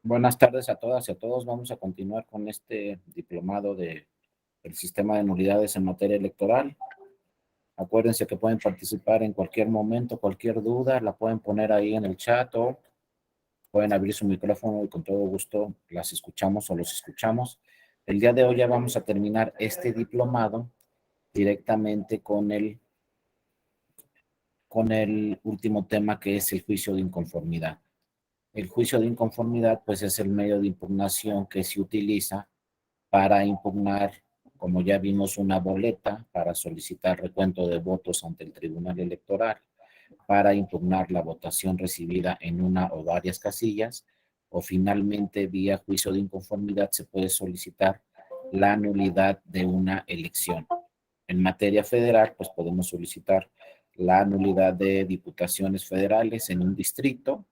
Buenas tardes a todas y a todos. Vamos a continuar con este diplomado del sistema de nulidades en materia electoral. Acuérdense que pueden participar en cualquier momento, cualquier duda, la pueden poner ahí en el chat o pueden abrir su micrófono y con todo gusto las escuchamos o los escuchamos. El día de hoy ya vamos a terminar este diplomado directamente con el último tema, que es el juicio de inconformidad. El juicio de inconformidad, pues, es el medio de impugnación que se utiliza para impugnar, como ya vimos, una boleta, para solicitar recuento de votos ante el Tribunal Electoral, para impugnar la votación recibida en una o varias casillas, o finalmente, vía juicio de inconformidad, se puede solicitar la nulidad de una elección. En materia federal, pues podemos solicitar la nulidad de diputaciones federales en un distrito,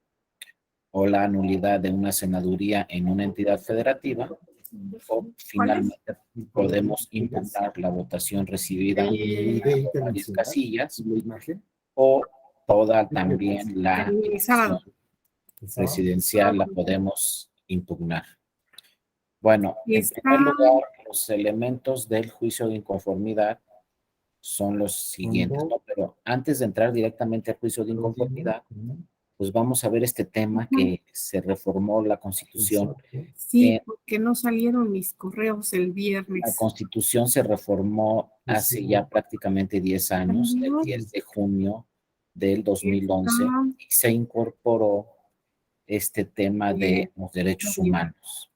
o la nulidad de una senaduría en una entidad federativa, o finalmente podemos impugnar la votación recibida en varias casillas, o toda también la elección presidencial la podemos impugnar. Bueno, en primer lugar, los elementos del juicio de inconformidad son los siguientes, ¿no? Pero antes de entrar directamente al juicio de inconformidad, pues vamos a ver este tema que se reformó la Constitución. Sí, porque no salieron mis correos el viernes. La Constitución se reformó hace ya prácticamente 10 años, el 10 de junio del 2011, y se incorporó este tema de los derechos humanos.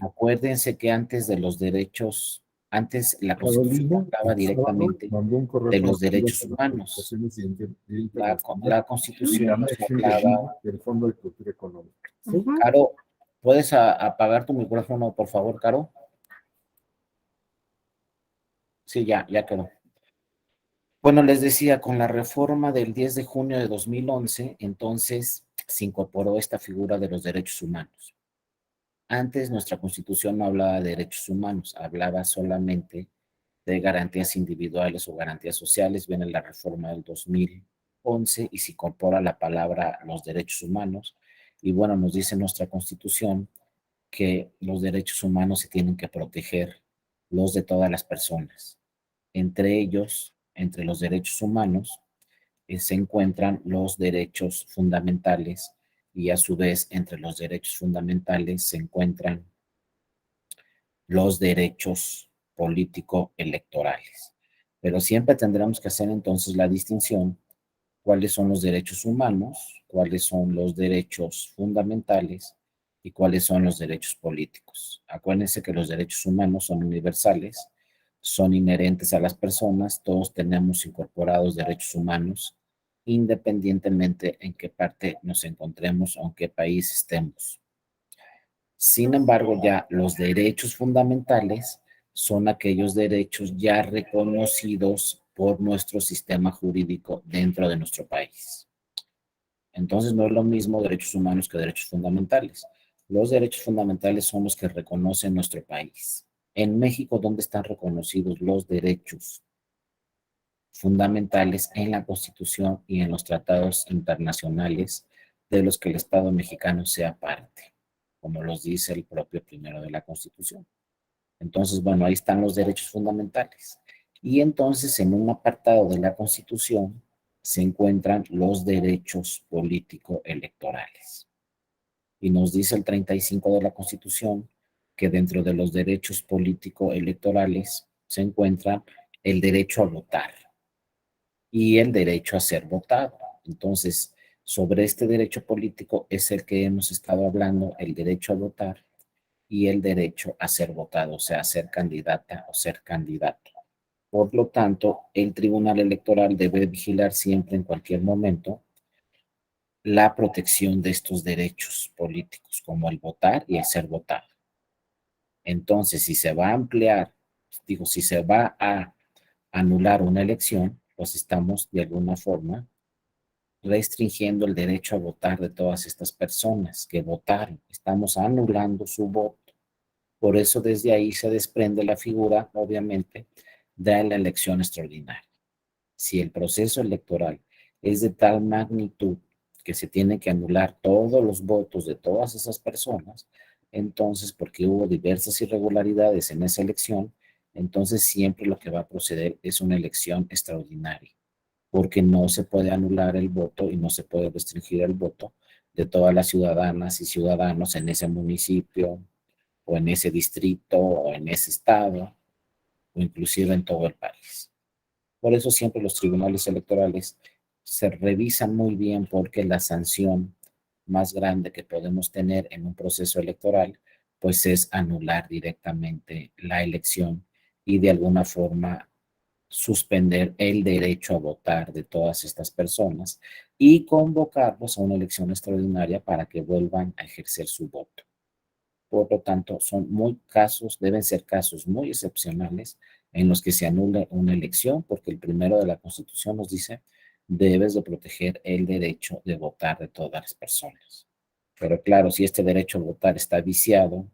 Acuérdense que antes de los derechos, antes la Constitución hablaba directamente de los derechos humanos. La Constitución nos hablaba. Caro, ¿puedes apagar tu micrófono, por favor, Caro? Sí, ya quedó. Bueno, les decía, con la reforma del 10 de junio de 2011, entonces se incorporó esta figura de los derechos humanos. Antes nuestra Constitución no hablaba de derechos humanos, hablaba solamente de garantías individuales o garantías sociales. Viene la reforma del 2011 y se incorpora la palabra los derechos humanos. Y bueno, nos dice nuestra Constitución que los derechos humanos se tienen que proteger, los de todas las personas. Entre ellos, entre los derechos humanos, se encuentran los derechos fundamentales, y a su vez entre los derechos fundamentales se encuentran los derechos político-electorales. Pero siempre tendremos que hacer entonces la distinción: cuáles son los derechos humanos, cuáles son los derechos fundamentales y cuáles son los derechos políticos. Acuérdense que los derechos humanos son universales, son inherentes a las personas, todos tenemos incorporados derechos humanos, independientemente en qué parte nos encontremos o en qué país estemos. Sin embargo, ya los derechos fundamentales son aquellos derechos ya reconocidos por nuestro sistema jurídico dentro de nuestro país. Entonces, no es lo mismo derechos humanos que derechos fundamentales. Los derechos fundamentales son los que reconoce nuestro país. En México, ¿dónde están reconocidos los derechos fundamentales? En la Constitución y en los tratados internacionales de los que el Estado mexicano sea parte, como los dice el propio primero de la Constitución. Entonces, bueno, ahí están los derechos fundamentales. Y entonces, en un apartado de la Constitución se encuentran los derechos político-electorales. Y nos dice el 35 de la Constitución que dentro de los derechos político-electorales se encuentra el derecho a votar y el derecho a ser votado. Entonces, sobre este derecho político es el que hemos estado hablando, el derecho a votar y el derecho a ser votado, o sea, a ser candidata o ser candidato. Por lo tanto, el Tribunal Electoral debe vigilar siempre, en cualquier momento, la protección de estos derechos políticos, como el votar y el ser votado. Entonces, si se va a ampliar, si se va a anular una elección, pues estamos de alguna forma restringiendo el derecho a votar de todas estas personas que votaron. Estamos anulando su voto. Por eso desde ahí se desprende la figura, obviamente, de la elección extraordinaria. Si el proceso electoral es de tal magnitud que se tiene que anular todos los votos de todas esas personas, entonces porque hubo diversas irregularidades en esa elección, entonces siempre lo que va a proceder es una elección extraordinaria, porque no se puede anular el voto y no se puede restringir el voto de todas las ciudadanas y ciudadanos en ese municipio o en ese distrito o en ese estado o inclusive en todo el país. Por eso siempre los tribunales electorales se revisan muy bien porque la sanción más grande que podemos tener en un proceso electoral pues es anular directamente la elección y de alguna forma suspender el derecho a votar de todas estas personas y convocarlos a una elección extraordinaria para que vuelvan a ejercer su voto. Por lo tanto, deben ser casos muy excepcionales en los que se anule una elección, porque el primero de la Constitución nos dice, debes de proteger el derecho de votar de todas las personas. Pero claro, si este derecho a votar está viciado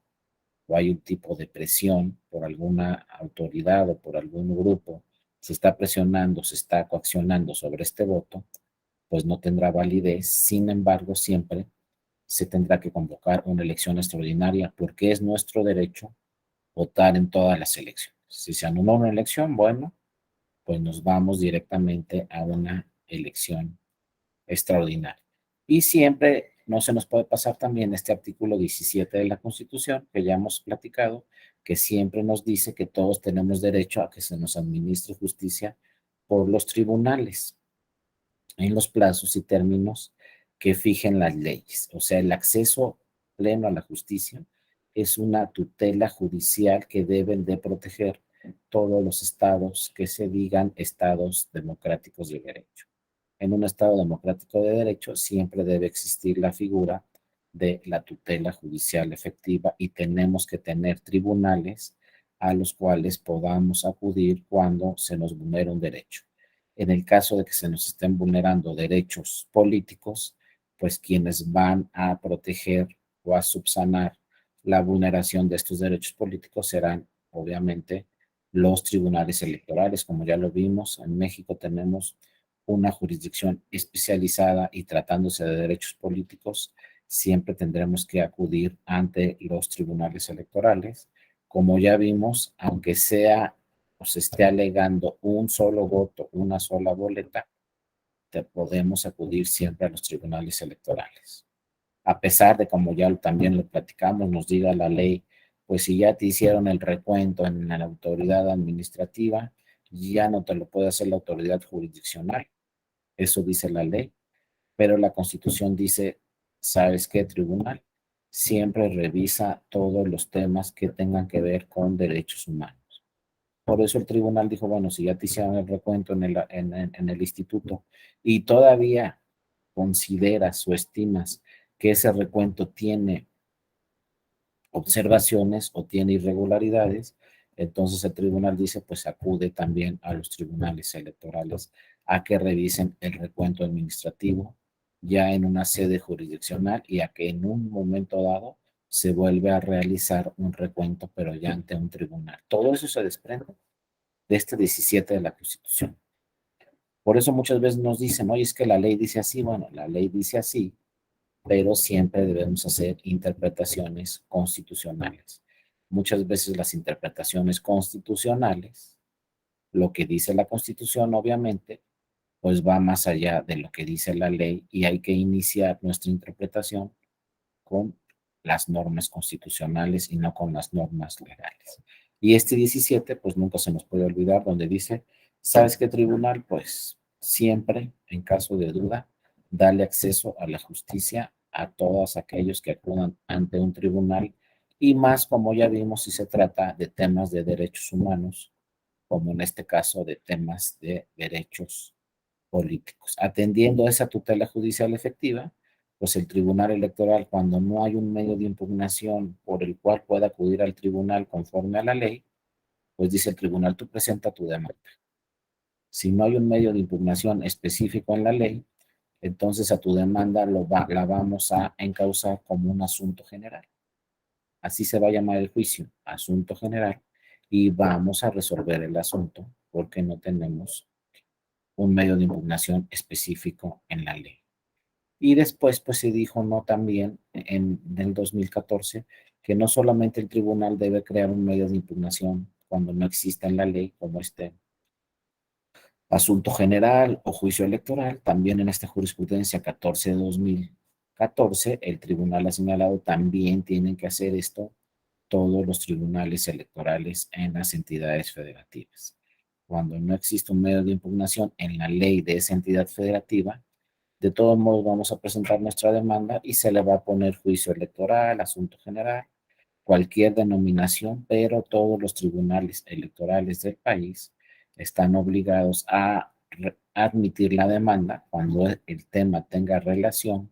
o hay un tipo de presión por alguna autoridad o por algún grupo, se está presionando, se está coaccionando sobre este voto, pues no tendrá validez. Sin embargo, siempre se tendrá que convocar una elección extraordinaria porque es nuestro derecho votar en todas las elecciones. Si se anula una elección, bueno, pues nos vamos directamente a una elección extraordinaria. Y siempre no se nos puede pasar también este artículo 17 de la Constitución, que ya hemos platicado, que siempre nos dice que todos tenemos derecho a que se nos administre justicia por los tribunales en los plazos y términos que fijen las leyes. O sea, el acceso pleno a la justicia es una tutela judicial que deben de proteger todos los estados que se digan estados democráticos de derecho. En un estado democrático de derecho siempre debe existir la figura de la tutela judicial efectiva y tenemos que tener tribunales a los cuales podamos acudir cuando se nos vulnera un derecho. En el caso de que se nos estén vulnerando derechos políticos, pues quienes van a proteger o a subsanar la vulneración de estos derechos políticos serán, obviamente, los tribunales electorales. Como ya lo vimos, en México tenemos una jurisdicción especializada y tratándose de derechos políticos, siempre tendremos que acudir ante los tribunales electorales. Como ya vimos, aunque sea o se esté alegando un solo voto, una sola boleta, podemos acudir siempre a los tribunales electorales. A pesar de, como ya también lo platicamos, nos diga la ley, pues si ya te hicieron el recuento en la autoridad administrativa, ya no te lo puede hacer la autoridad jurisdiccional. Eso dice la ley, pero la Constitución dice, ¿sabes qué, tribunal? Siempre revisa todos los temas que tengan que ver con derechos humanos. Por eso el tribunal dijo, bueno, si ya te hicieron el recuento en el instituto y todavía consideras o estimas que ese recuento tiene observaciones o tiene irregularidades, entonces el tribunal dice, pues acude también a los tribunales electorales a que revisen el recuento administrativo ya en una sede jurisdiccional y a que en un momento dado se vuelve a realizar un recuento, pero ya ante un tribunal. Todo eso se desprende de este 17 de la Constitución. Por eso muchas veces nos dicen, oye, es que la ley dice así, bueno, la ley dice así, pero siempre debemos hacer interpretaciones constitucionales. Muchas veces las interpretaciones constitucionales, lo que dice la Constitución, obviamente, pues va más allá de lo que dice la ley y hay que iniciar nuestra interpretación con las normas constitucionales y no con las normas legales. Y este 17, pues nunca se nos puede olvidar, donde dice, ¿sabes qué, tribunal? Pues siempre, en caso de duda, dale acceso a la justicia a todos aquellos que acudan ante un tribunal y más como ya vimos si se trata de temas de derechos humanos, como en este caso de temas de derechos políticos. Atendiendo a esa tutela judicial efectiva, pues el tribunal electoral, cuando no hay un medio de impugnación por el cual pueda acudir al tribunal conforme a la ley, pues dice el tribunal, tú presenta tu demanda. Si no hay un medio de impugnación específico en la ley, entonces a tu demanda la vamos a encauzar como un asunto general. Así se va a llamar el juicio, asunto general, y vamos a resolver el asunto porque no tenemos un medio de impugnación específico en la ley. Y después, pues se dijo no también en el 2014 que no solamente el tribunal debe crear un medio de impugnación cuando no exista en la ley, como este asunto general o juicio electoral, también en esta jurisprudencia 14 de 2014, el tribunal ha señalado también tienen que hacer esto todos los tribunales electorales en las entidades federativas. Cuando no existe un medio de impugnación en la ley de esa entidad federativa, de todos modos vamos a presentar nuestra demanda y se le va a poner juicio electoral, asunto general, cualquier denominación, pero todos los tribunales electorales del país están obligados a admitir la demanda cuando el tema tenga relación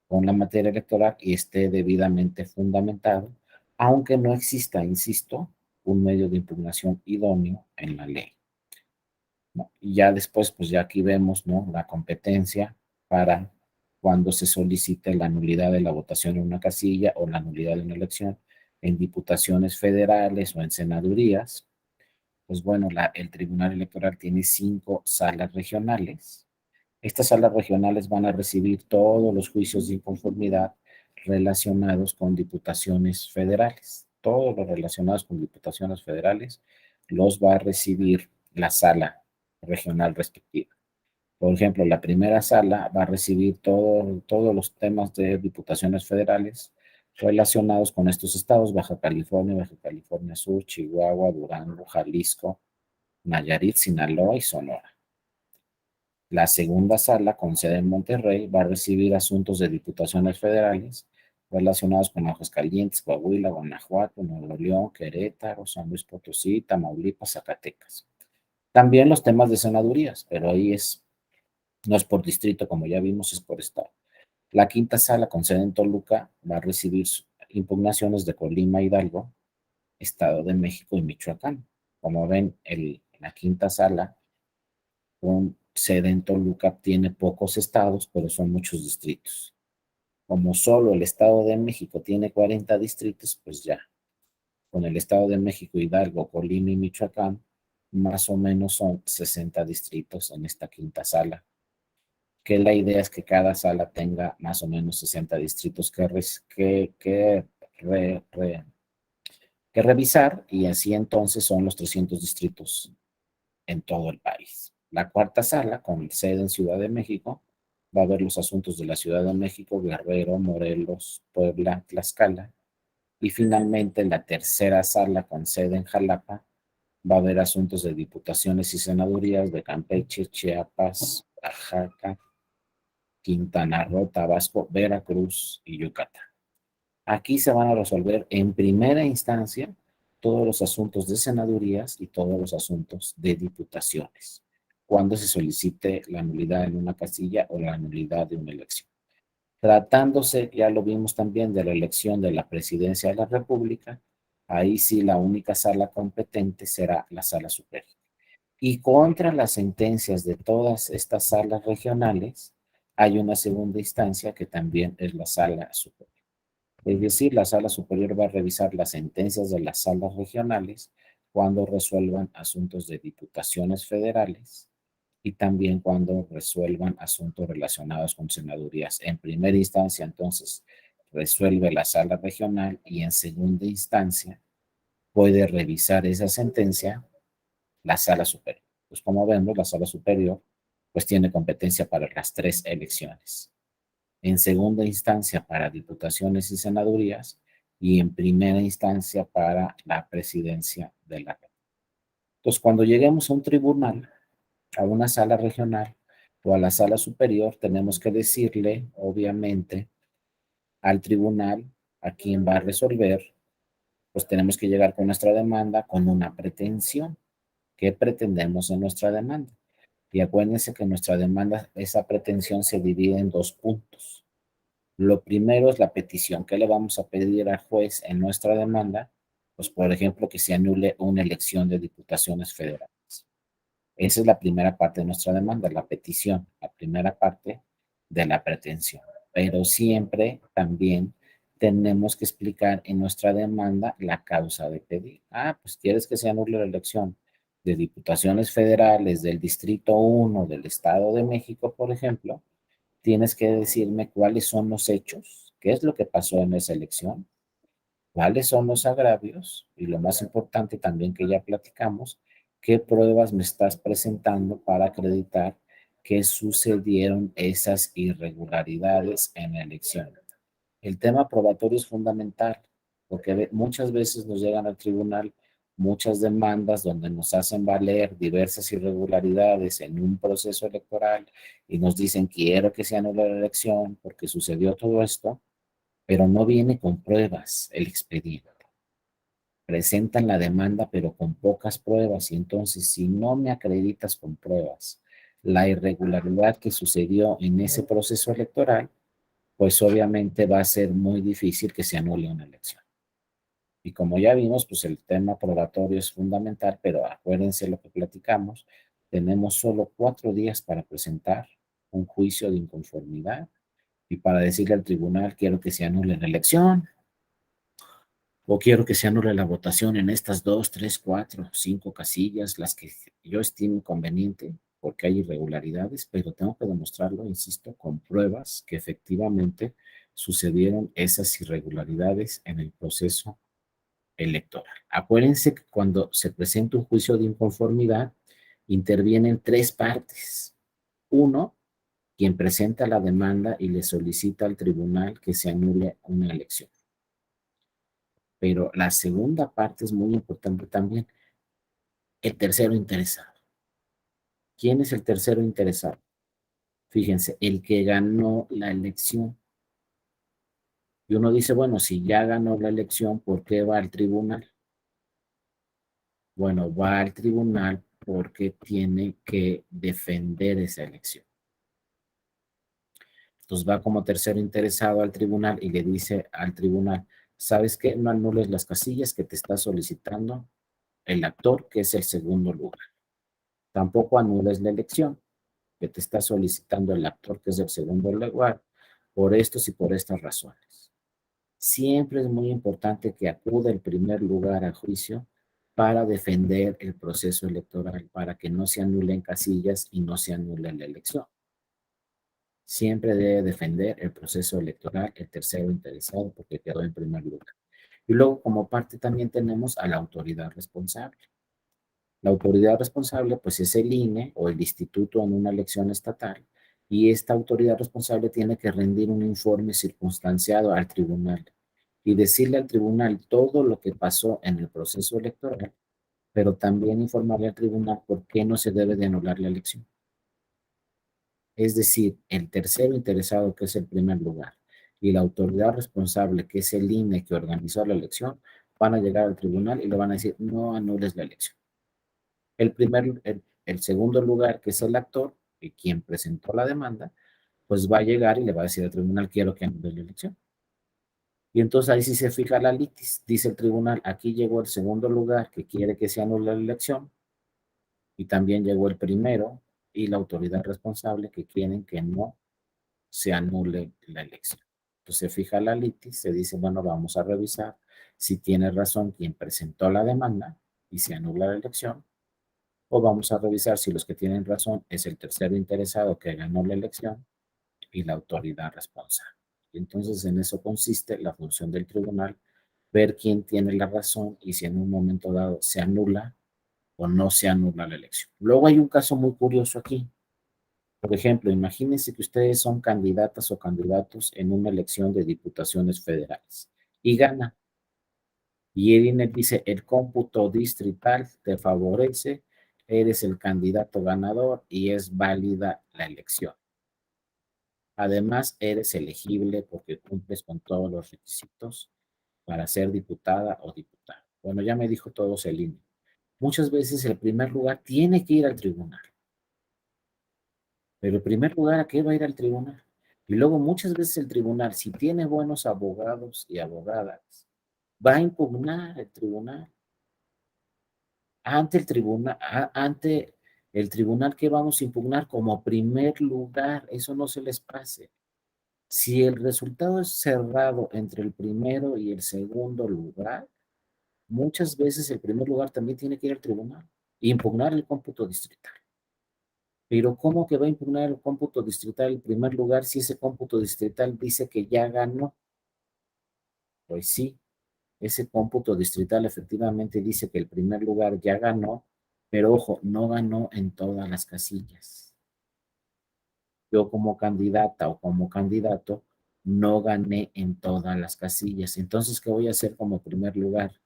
con la materia electoral y esté debidamente fundamentado, aunque no exista, insisto, un medio de impugnación idóneo en la ley, ¿no? Y ya después, pues ya aquí vemos, ¿no?, la competencia para cuando se solicite la nulidad de la votación en una casilla o la nulidad de una elección en diputaciones federales o en senadurías. Pues bueno, el Tribunal Electoral tiene 5 salas regionales. Estas salas regionales van a recibir todos los juicios de inconformidad relacionados con diputaciones federales. Todos los relacionados con diputaciones federales los va a recibir la sala regional respectiva. Por ejemplo, la primera sala va a recibir todos los temas de diputaciones federales relacionados con estos estados: Baja California Sur, Chihuahua, Durango, Jalisco, Nayarit, Sinaloa y Sonora. La segunda sala, con sede en Monterrey, va a recibir asuntos de diputaciones federales relacionados con Aguascalientes, Coahuila, Guanajuato, Nuevo León, Querétaro, San Luis Potosí, Tamaulipas, Zacatecas. También los temas de senadurías, pero ahí no es por distrito, como ya vimos, es por estado. La quinta sala, con sede en Toluca, va a recibir impugnaciones de Colima, Hidalgo, Estado de México y Michoacán. Como ven, la quinta sala, con sede en Toluca, tiene pocos estados, pero son muchos distritos. Como solo el Estado de México tiene 40 distritos, pues ya, con el Estado de México, Hidalgo, Colima y Michoacán, más o menos son 60 distritos en esta quinta sala, que la idea es que cada sala tenga más o menos 60 distritos que revisar, y así entonces son los 300 distritos en todo el país. La cuarta sala, con sede en Ciudad de México, va a ver los asuntos de la Ciudad de México, Guerrero, Morelos, Puebla, Tlaxcala. Y finalmente la tercera sala, con sede en Jalapa, va a ver asuntos de diputaciones y senadurías de Campeche, Chiapas, Oaxaca, Quintana Roo, Tabasco, Veracruz y Yucatán. Aquí se van a resolver en primera instancia todos los asuntos de senadurías y todos los asuntos de diputaciones, cuando se solicite la nulidad en una casilla o la nulidad de una elección. Tratándose, ya lo vimos también, de la elección de la presidencia de la República, ahí sí la única sala competente será la sala superior. Y contra las sentencias de todas estas salas regionales, hay una segunda instancia que también es la sala superior. Es decir, la sala superior va a revisar las sentencias de las salas regionales cuando resuelvan asuntos de diputaciones federales y también cuando resuelvan asuntos relacionados con senadurías. En primera instancia, entonces, resuelve la sala regional, y en segunda instancia puede revisar esa sentencia la sala superior. Pues como vemos, la sala superior pues tiene competencia para las 3 elecciones. En segunda instancia para diputaciones y senadurías, y en primera instancia para la presidencia de la República. Entonces, cuando lleguemos a un tribunal, a una sala regional o a la sala superior, tenemos que decirle, obviamente, al tribunal a quien va a resolver, pues tenemos que llegar con nuestra demanda con una pretensión. ¿Qué pretendemos en nuestra demanda? Y acuérdense que nuestra demanda, esa pretensión se divide en 2 puntos. Lo primero es la petición. ¿Qué le vamos a pedir al juez en nuestra demanda? Pues, por ejemplo, que se anule una elección de diputaciones federales. Esa es la primera parte de nuestra demanda, la petición, la primera parte de la pretensión. Pero siempre también tenemos que explicar en nuestra demanda la causa de pedir. Pues quieres que se anule la elección de diputaciones federales del Distrito 1 del Estado de México, por ejemplo, tienes que decirme cuáles son los hechos, qué es lo que pasó en esa elección, cuáles son los agravios y lo más importante también que ya platicamos, qué pruebas me estás presentando para acreditar que sucedieron esas irregularidades en la elección. El tema probatorio es fundamental porque muchas veces nos llegan al tribunal muchas demandas donde nos hacen valer diversas irregularidades en un proceso electoral y nos dicen quiero que se anule la elección porque sucedió todo esto, pero no viene con pruebas el expediente. Presentan la demanda pero con pocas pruebas y entonces si no me acreditas con pruebas la irregularidad que sucedió en ese proceso electoral, pues obviamente va a ser muy difícil que se anule una elección. Y como ya vimos, pues el tema probatorio es fundamental, pero acuérdense lo que platicamos, tenemos solo 4 días para presentar un juicio de inconformidad y para decirle al tribunal quiero que se anule la elección o quiero que se anule la votación en estas 2, 3, 4, 5 casillas, las que yo estime conveniente, porque hay irregularidades, pero tengo que demostrarlo, insisto, con pruebas que efectivamente sucedieron esas irregularidades en el proceso electoral. Acuérdense que cuando se presenta un juicio de inconformidad, intervienen 3 partes. Uno, quien presenta la demanda y le solicita al tribunal que se anule una elección. Pero la segunda parte es muy importante también, el tercero interesado. ¿Quién es el tercero interesado? Fíjense, el que ganó la elección. Y uno dice, bueno, si ya ganó la elección, ¿por qué va al tribunal? Bueno, va al tribunal porque tiene que defender esa elección. Entonces va como tercero interesado al tribunal y le dice al tribunal, ¿sabes qué? No anules las casillas que te está solicitando el actor, que es el segundo lugar. Tampoco anules la elección que te está solicitando el actor, que es el segundo lugar, por estos y por estas razones. Siempre es muy importante que acude el primer lugar a juicio para defender el proceso electoral, para que no se anulen casillas y no se anule la elección. Siempre debe defender el proceso electoral el tercero interesado porque quedó en primer lugar. Y luego, como parte, también tenemos a la autoridad responsable. La autoridad responsable, pues, es el INE o el instituto en una elección estatal, y esta autoridad responsable tiene que rendir un informe circunstanciado al tribunal y decirle al tribunal todo lo que pasó en el proceso electoral, pero también informarle al tribunal por qué no se debe de anular la elección. Es decir, el tercero interesado, que es el primer lugar, y la autoridad responsable, que es el INE que organizó la elección, van a llegar al tribunal y le van a decir, no anules la elección. El segundo lugar, que es el actor, y quien presentó la demanda, pues va a llegar y le va a decir al tribunal, quiero que anule la elección. Y entonces ahí sí se fija la litis, dice el tribunal, aquí llegó el segundo lugar que quiere que se anule la elección, y también llegó el primero y la autoridad responsable que quieren que no se anule la elección. Entonces se fija la litis, se dice, bueno, vamos a revisar si tiene razón quien presentó la demanda y se anula la elección, o vamos a revisar si los que tienen razón es el tercero interesado que ganó la elección y la autoridad responsable. Entonces en eso consiste la función del tribunal, ver quién tiene la razón y si en un momento dado se anula o no se anula la elección. Luego hay un caso muy curioso aquí. Por ejemplo, imagínense que ustedes son candidatas o candidatos en una elección de diputaciones federales y gana. Y el INE dice, el cómputo distrital te favorece, eres el candidato ganador y es válida la elección. Además, eres elegible porque cumples con todos los requisitos para ser diputada o diputado. Bueno, ya me dijo todos el INE. Muchas veces el primer lugar tiene que ir al tribunal. Pero en primer lugar, ¿a qué va a ir al tribunal? Y luego muchas veces el tribunal, si tiene buenos abogados y abogadas, va a impugnar el tribunal. Ante el tribunal que vamos a impugnar como primer lugar, eso no se les pase. Si el resultado es cerrado entre el primero y el segundo lugar, muchas veces el primer lugar también tiene que ir al tribunal e impugnar el cómputo distrital. Pero ¿cómo que va a impugnar el cómputo distrital en primer lugar si ese cómputo distrital dice que ya ganó? Pues sí, ese cómputo distrital efectivamente dice que el primer lugar ya ganó, pero ojo, no ganó en todas las casillas. Yo como candidata o como candidato no gané en todas las casillas. Entonces, ¿qué voy a hacer como primer lugar?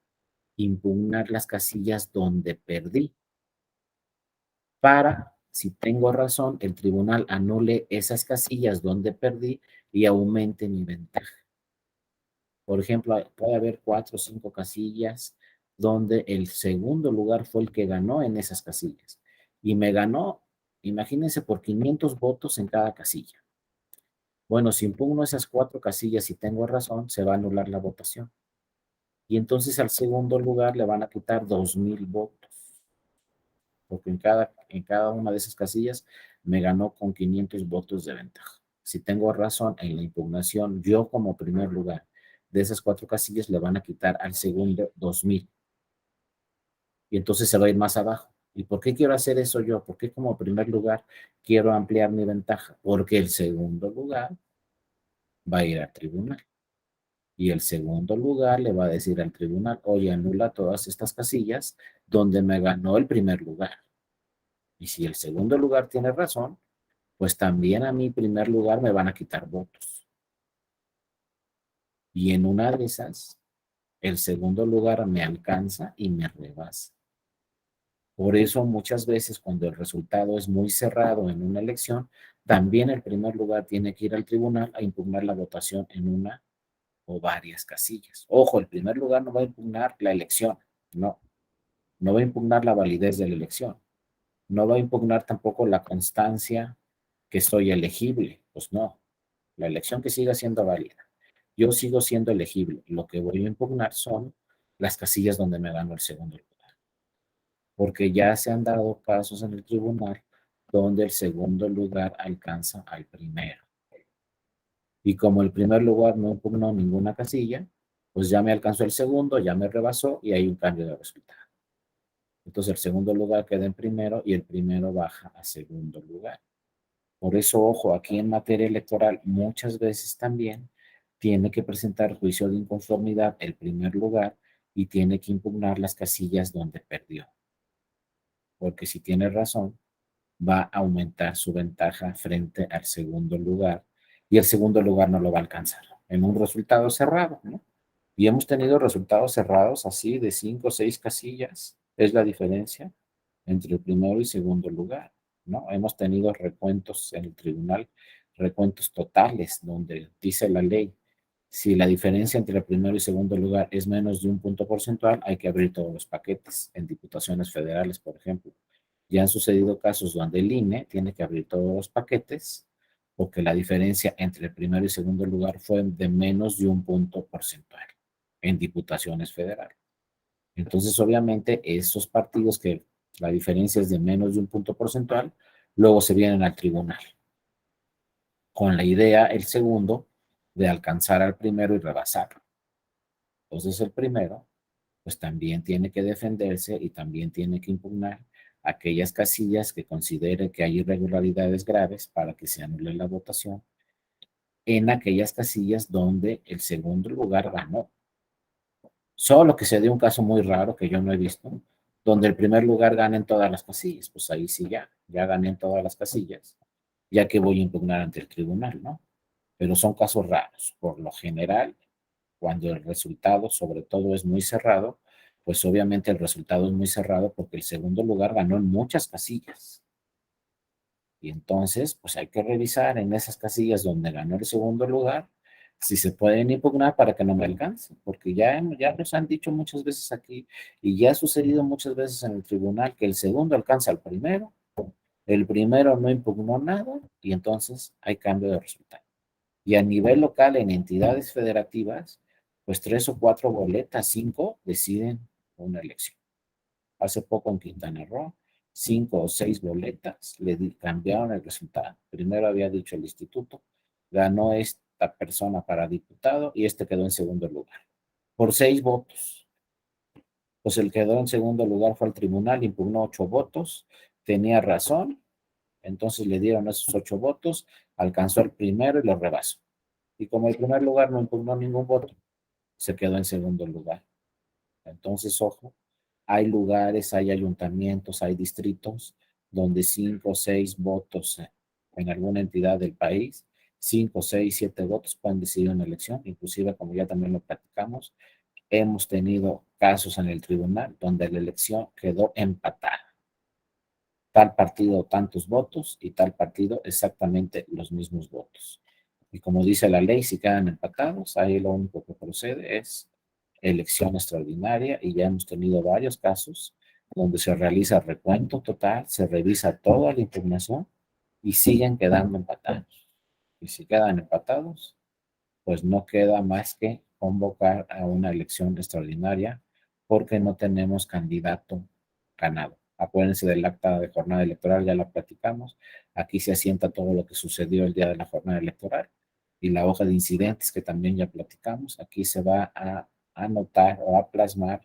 Impugnar las casillas donde perdí para, si tengo razón, el tribunal anule esas casillas donde perdí y aumente mi ventaja. Por ejemplo, puede haber 4 o 5 casillas donde el segundo lugar fue el que ganó en esas casillas. Y me ganó, imagínense, por 500 votos en cada casilla. Bueno, si impugno esas 4 casillas y tengo razón, se va a anular la votación. Y entonces al segundo lugar le van a quitar 2,000 votos. Porque en cada una de esas casillas me ganó con 500 votos de ventaja. Si tengo razón en la impugnación, yo como primer lugar de esas 4 casillas le van a quitar al segundo 2,000. Y entonces se va a ir más abajo. ¿Y por qué quiero hacer eso yo? ¿Por qué como primer lugar quiero ampliar mi ventaja? Porque el segundo lugar va a ir al tribunal. Y el segundo lugar le va a decir al tribunal, oye, anula todas estas casillas donde me ganó el primer lugar. Y si el segundo lugar tiene razón, pues también a mi primer lugar me van a quitar votos. Y en una de esas, el segundo lugar me alcanza y me rebasa. Por eso muchas veces cuando el resultado es muy cerrado en una elección, también el primer lugar tiene que ir al tribunal a impugnar la votación en una o varias casillas. Ojo, el primer lugar no va a impugnar la elección, no, no va a impugnar la validez de la elección, no va a impugnar tampoco la constancia que soy elegible, pues no, la elección que siga siendo válida. Yo sigo siendo elegible. Lo que voy a impugnar son las casillas donde me ganó el segundo lugar. Porque ya se han dado casos en el tribunal donde el segundo lugar alcanza al primero. Y como el primer lugar no impugnó ninguna casilla, pues ya me alcanzó el segundo, ya me rebasó y hay un cambio de resultado. Entonces el segundo lugar queda en primero y el primero baja a segundo lugar. Por eso, ojo, aquí en materia electoral muchas veces también tiene que presentar juicio de inconformidad el primer lugar y tiene que impugnar las casillas donde perdió. Porque si tiene razón, va a aumentar su ventaja frente al segundo lugar y el segundo lugar no lo va a alcanzar en un resultado cerrado, ¿no? Y hemos tenido resultados cerrados así de 5 o 6 casillas, es la diferencia entre el primero y segundo lugar, ¿no? Hemos tenido recuentos en el tribunal, recuentos totales, donde dice la ley, si la diferencia entre el primero y segundo lugar es menos de un punto porcentual, hay que abrir todos los paquetes en diputaciones federales, por ejemplo. Ya han sucedido casos donde el INE tiene que abrir todos los paquetes porque la diferencia entre el primero y segundo lugar fue de menos de un punto porcentual en diputaciones federales. Entonces, obviamente, esos partidos que la diferencia es de menos de un punto porcentual, luego se vienen al tribunal, con la idea, el segundo, de alcanzar al primero y rebasarlo. Entonces, el primero, pues también tiene que defenderse y también tiene que impugnar aquellas casillas que considere que hay irregularidades graves para que se anule la votación en aquellas casillas donde el segundo lugar ganó. Solo que se dé un caso muy raro que yo no he visto, donde el primer lugar gana en todas las casillas, pues ahí sí ya gané en todas las casillas, ya que voy a impugnar ante el tribunal, ¿no? Pero son casos raros. Por lo general, cuando el resultado sobre todo es muy cerrado, pues obviamente el resultado es muy cerrado porque el segundo lugar ganó en muchas casillas. Y entonces, pues hay que revisar en esas casillas donde ganó el segundo lugar, si se pueden impugnar para que no me alcance, porque ya nos han dicho muchas veces aquí y ya ha sucedido muchas veces en el tribunal que el segundo alcanza al primero, el primero no impugnó nada y entonces hay cambio de resultado. Y a nivel local, en entidades federativas, pues 3 o 4 boletas, 5, deciden una elección. Hace poco en Quintana Roo, 5 o 6 boletas le cambiaron el resultado. Primero había dicho el instituto, ganó esta persona para diputado y este quedó en segundo lugar. Por 6 votos. Pues el que quedó en segundo lugar fue al tribunal, impugnó 8 votos, tenía razón, Entonces le dieron esos 8 votos, alcanzó el primero y lo rebasó. Y como el primer lugar no impugnó ningún voto, se quedó en segundo lugar. Entonces, ojo, hay lugares, hay ayuntamientos, hay distritos donde 5 o 6 votos en alguna entidad del país, 5, 6, 7 votos pueden decidir una elección, inclusive como ya también lo platicamos, hemos tenido casos en el tribunal donde la elección quedó empatada. Tal partido tantos votos y tal partido exactamente los mismos votos. Y como dice la ley, si quedan empatados, ahí lo único que procede es elección extraordinaria y ya hemos tenido varios casos donde se realiza recuento total, se revisa toda la impugnación y siguen quedando empatados. Y si quedan empatados, pues no queda más que convocar a una elección extraordinaria porque no tenemos candidato ganado. Acuérdense del acta de jornada electoral, ya la platicamos. Aquí se asienta todo lo que sucedió el día de la jornada electoral y la hoja de incidentes que también ya platicamos. Aquí se va a anotar o a plasmar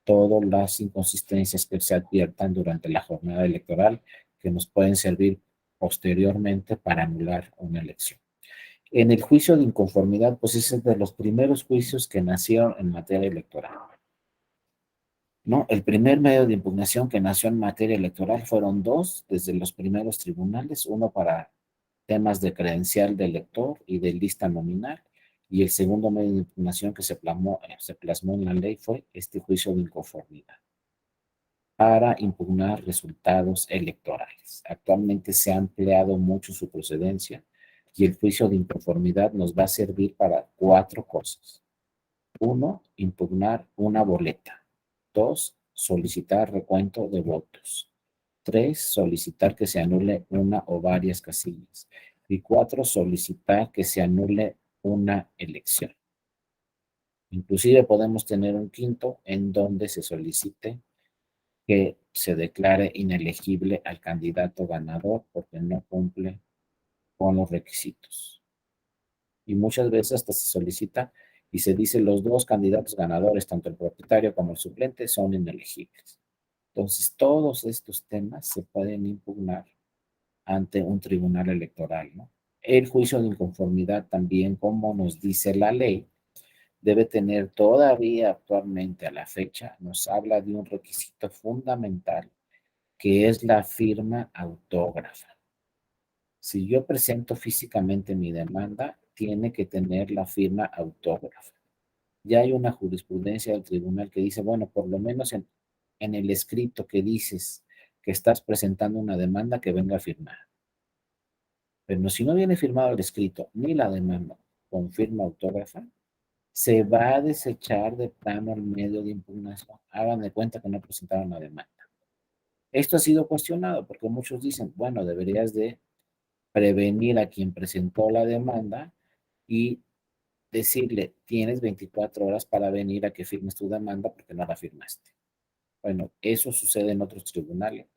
todas las inconsistencias que se adviertan durante la jornada electoral que nos pueden servir posteriormente para anular una elección. En el juicio de inconformidad, pues es de los primeros juicios que nacieron en materia electoral. ¿No? El primer medio de impugnación que nació en materia electoral fueron dos desde los primeros tribunales, uno para temas de credencial de elector y de lista nominal, y el segundo medio de impugnación que se plasmó en la ley fue este juicio de inconformidad para impugnar resultados electorales. Actualmente se ha ampliado mucho su procedencia y el juicio de inconformidad nos va a servir para 4 cosas. 1, impugnar una boleta. 2, solicitar recuento de votos. 3, solicitar que se anule una o varias casillas. Y 4, solicitar que se anule una elección. Inclusive podemos tener un quinto en donde se solicite que se declare inelegible al candidato ganador porque no cumple con los requisitos. Y muchas veces hasta se solicita y se dice los dos candidatos ganadores, tanto el propietario como el suplente, son inelegibles. Entonces, todos estos temas se pueden impugnar ante un tribunal electoral, ¿no? El juicio de inconformidad también, como nos dice la ley, debe tener todavía actualmente a la fecha, nos habla de un requisito fundamental que es la firma autógrafa. Si yo presento físicamente mi demanda, tiene que tener la firma autógrafa. Ya hay una jurisprudencia del tribunal que dice, bueno, por lo menos en el escrito que dices que estás presentando una demanda, que venga firmada. Pero si no viene firmado el escrito ni la demanda con firma autógrafa, se va a desechar de plano el medio de impugnación. Hagan de cuenta que no presentaron la demanda. Esto ha sido cuestionado porque muchos dicen, bueno, deberías de prevenir a quien presentó la demanda y decirle, tienes 24 horas para venir a que firmes tu demanda porque no la firmaste. Bueno, eso sucede en otros tribunales.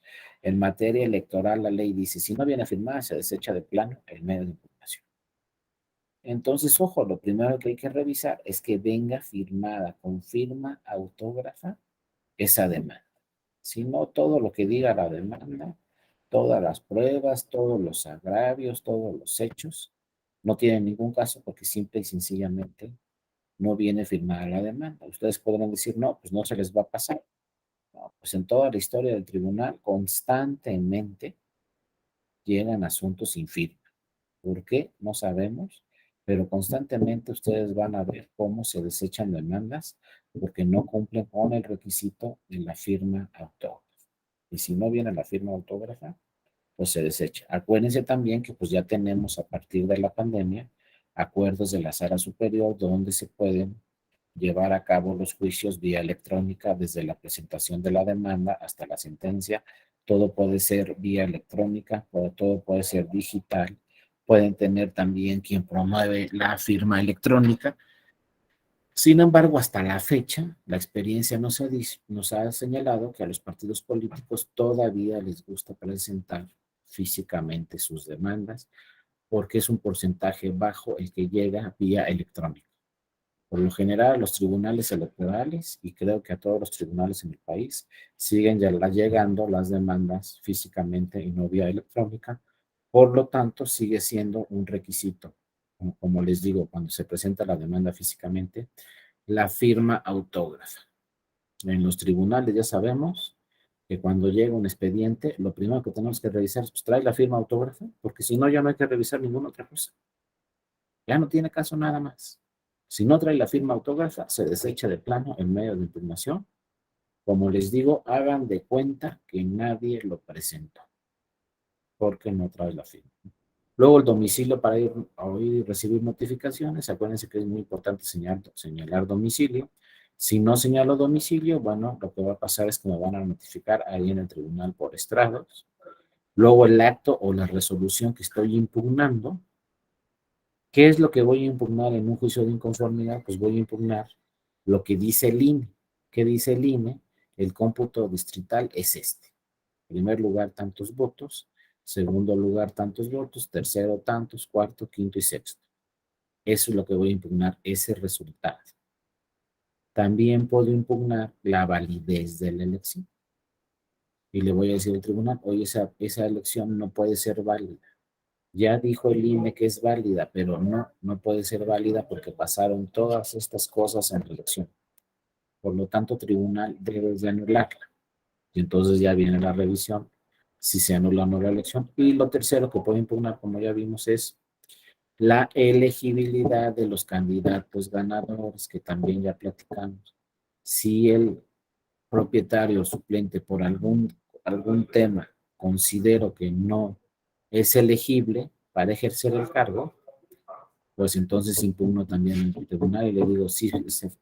En materia electoral, la ley dice, si no viene firmada, se desecha de plano el medio de impugnación. Entonces, ojo, lo primero que hay que revisar es que venga firmada con firma autógrafa esa demanda. Si no, todo lo que diga la demanda, todas las pruebas, todos los agravios, todos los hechos, no tienen ningún caso porque simple y sencillamente no viene firmada la demanda. Ustedes podrán decir, no, pues no se les va a pasar. No, pues en toda la historia del tribunal constantemente llegan asuntos sin firma. ¿Por qué? No sabemos, pero constantemente ustedes van a ver cómo se desechan demandas porque no cumplen con el requisito de la firma autógrafa. Y si no viene la firma autógrafa, pues se desecha. Acuérdense también que pues ya tenemos a partir de la pandemia acuerdos de la sala superior donde se pueden llevar a cabo los juicios vía electrónica desde la presentación de la demanda hasta la sentencia. Todo puede ser vía electrónica, todo puede ser digital. Pueden tener también quien promueve la firma electrónica. Sin embargo, hasta la fecha, la experiencia nos ha señalado que a los partidos políticos todavía les gusta presentar físicamente sus demandas porque es un porcentaje bajo el que llega vía electrónica. Por lo general, los tribunales electorales, y creo que a todos los tribunales en el país, siguen ya llegando las demandas físicamente y no vía electrónica. Por lo tanto, sigue siendo un requisito. Como les digo, cuando se presenta la demanda físicamente, la firma autógrafa. En los tribunales ya sabemos que cuando llega un expediente, lo primero que tenemos que revisar es, pues, trae la firma autógrafa, porque si no, ya no hay que revisar ninguna otra cosa. Ya no tiene caso nada más. Si no trae la firma autógrafa, se desecha de plano en medio de impugnación. Como les digo, hagan de cuenta que nadie lo presentó, porque no trae la firma. Luego el domicilio para ir a oír y recibir notificaciones. Acuérdense que es muy importante señalar domicilio. Si no señalo domicilio, bueno, lo que va a pasar es que me van a notificar ahí en el tribunal por estrados. Luego el acto o la resolución que estoy impugnando. ¿Qué es lo que voy a impugnar en un juicio de inconformidad? Pues voy a impugnar lo que dice el INE. ¿Qué dice el INE? El cómputo distrital es este. En primer lugar, tantos votos. Segundo lugar, tantos votos. Tercero, tantos. Cuarto, quinto y sexto. Eso es lo que voy a impugnar, ese resultado. También puedo impugnar la validez de la elección. Y le voy a decir al tribunal, oye, esa elección no puede ser válida. Ya dijo el INE que es válida, pero no puede ser válida porque pasaron todas estas cosas en la elección. Por lo tanto, tribunal debe de anularla. Y entonces ya viene la revisión, si se anula o no la elección. Y lo tercero que puede impugnar, como ya vimos, es la elegibilidad de los candidatos ganadores, que también ya platicamos. Si el propietario suplente por algún tema considero que no es elegible para ejercer el cargo, pues entonces impugno también en el tribunal y le digo, sí,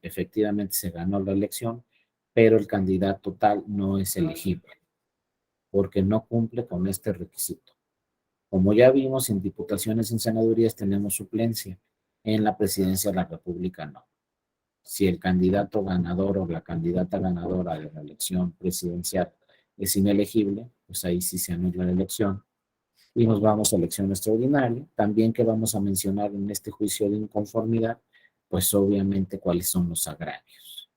efectivamente se ganó la elección, pero el candidato tal no es elegible porque no cumple con este requisito. Como ya vimos, en diputaciones y en senadurías tenemos suplencia, en la presidencia de la República no. Si el candidato ganador o la candidata ganadora de la elección presidencial es inelegible, pues ahí sí se anula la elección y nos vamos a elección extraordinaria. También que vamos a mencionar en este juicio de inconformidad, pues obviamente cuáles son los agravios.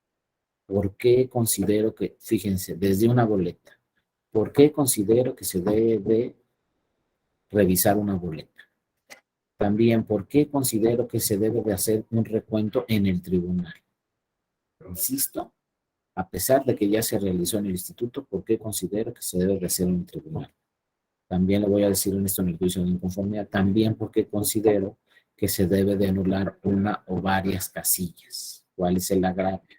¿Por qué considero que, fíjense, desde una boleta, por qué considero que se debe revisar una boleta? También, ¿por qué considero que se debe de hacer un recuento en el tribunal? Insisto, a pesar de que ya se realizó en el instituto, ¿por qué considero que se debe de hacer en el tribunal? También le voy a decir en esto en el juicio de inconformidad, también porque considero que se debe de anular una o varias casillas. ¿Cuál es el agravio?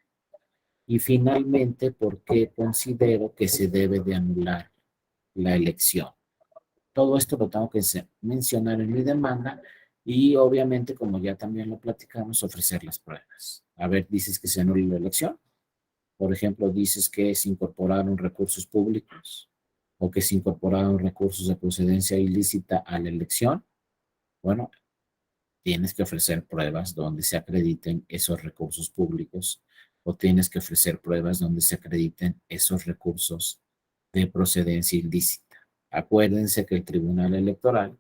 Y finalmente, porque considero que se debe de anular la elección. Todo esto lo tengo que mencionar en mi demanda y obviamente, como ya también lo platicamos, ofrecer las pruebas. A ver, dices que se anula la elección. Por ejemplo, dices que se incorporaron recursos públicos o que se incorporaron recursos de procedencia ilícita a la elección. Bueno, tienes que ofrecer pruebas donde se acrediten esos recursos públicos o tienes que ofrecer pruebas donde se acrediten esos recursos de procedencia ilícita. Acuérdense que el Tribunal Electoral,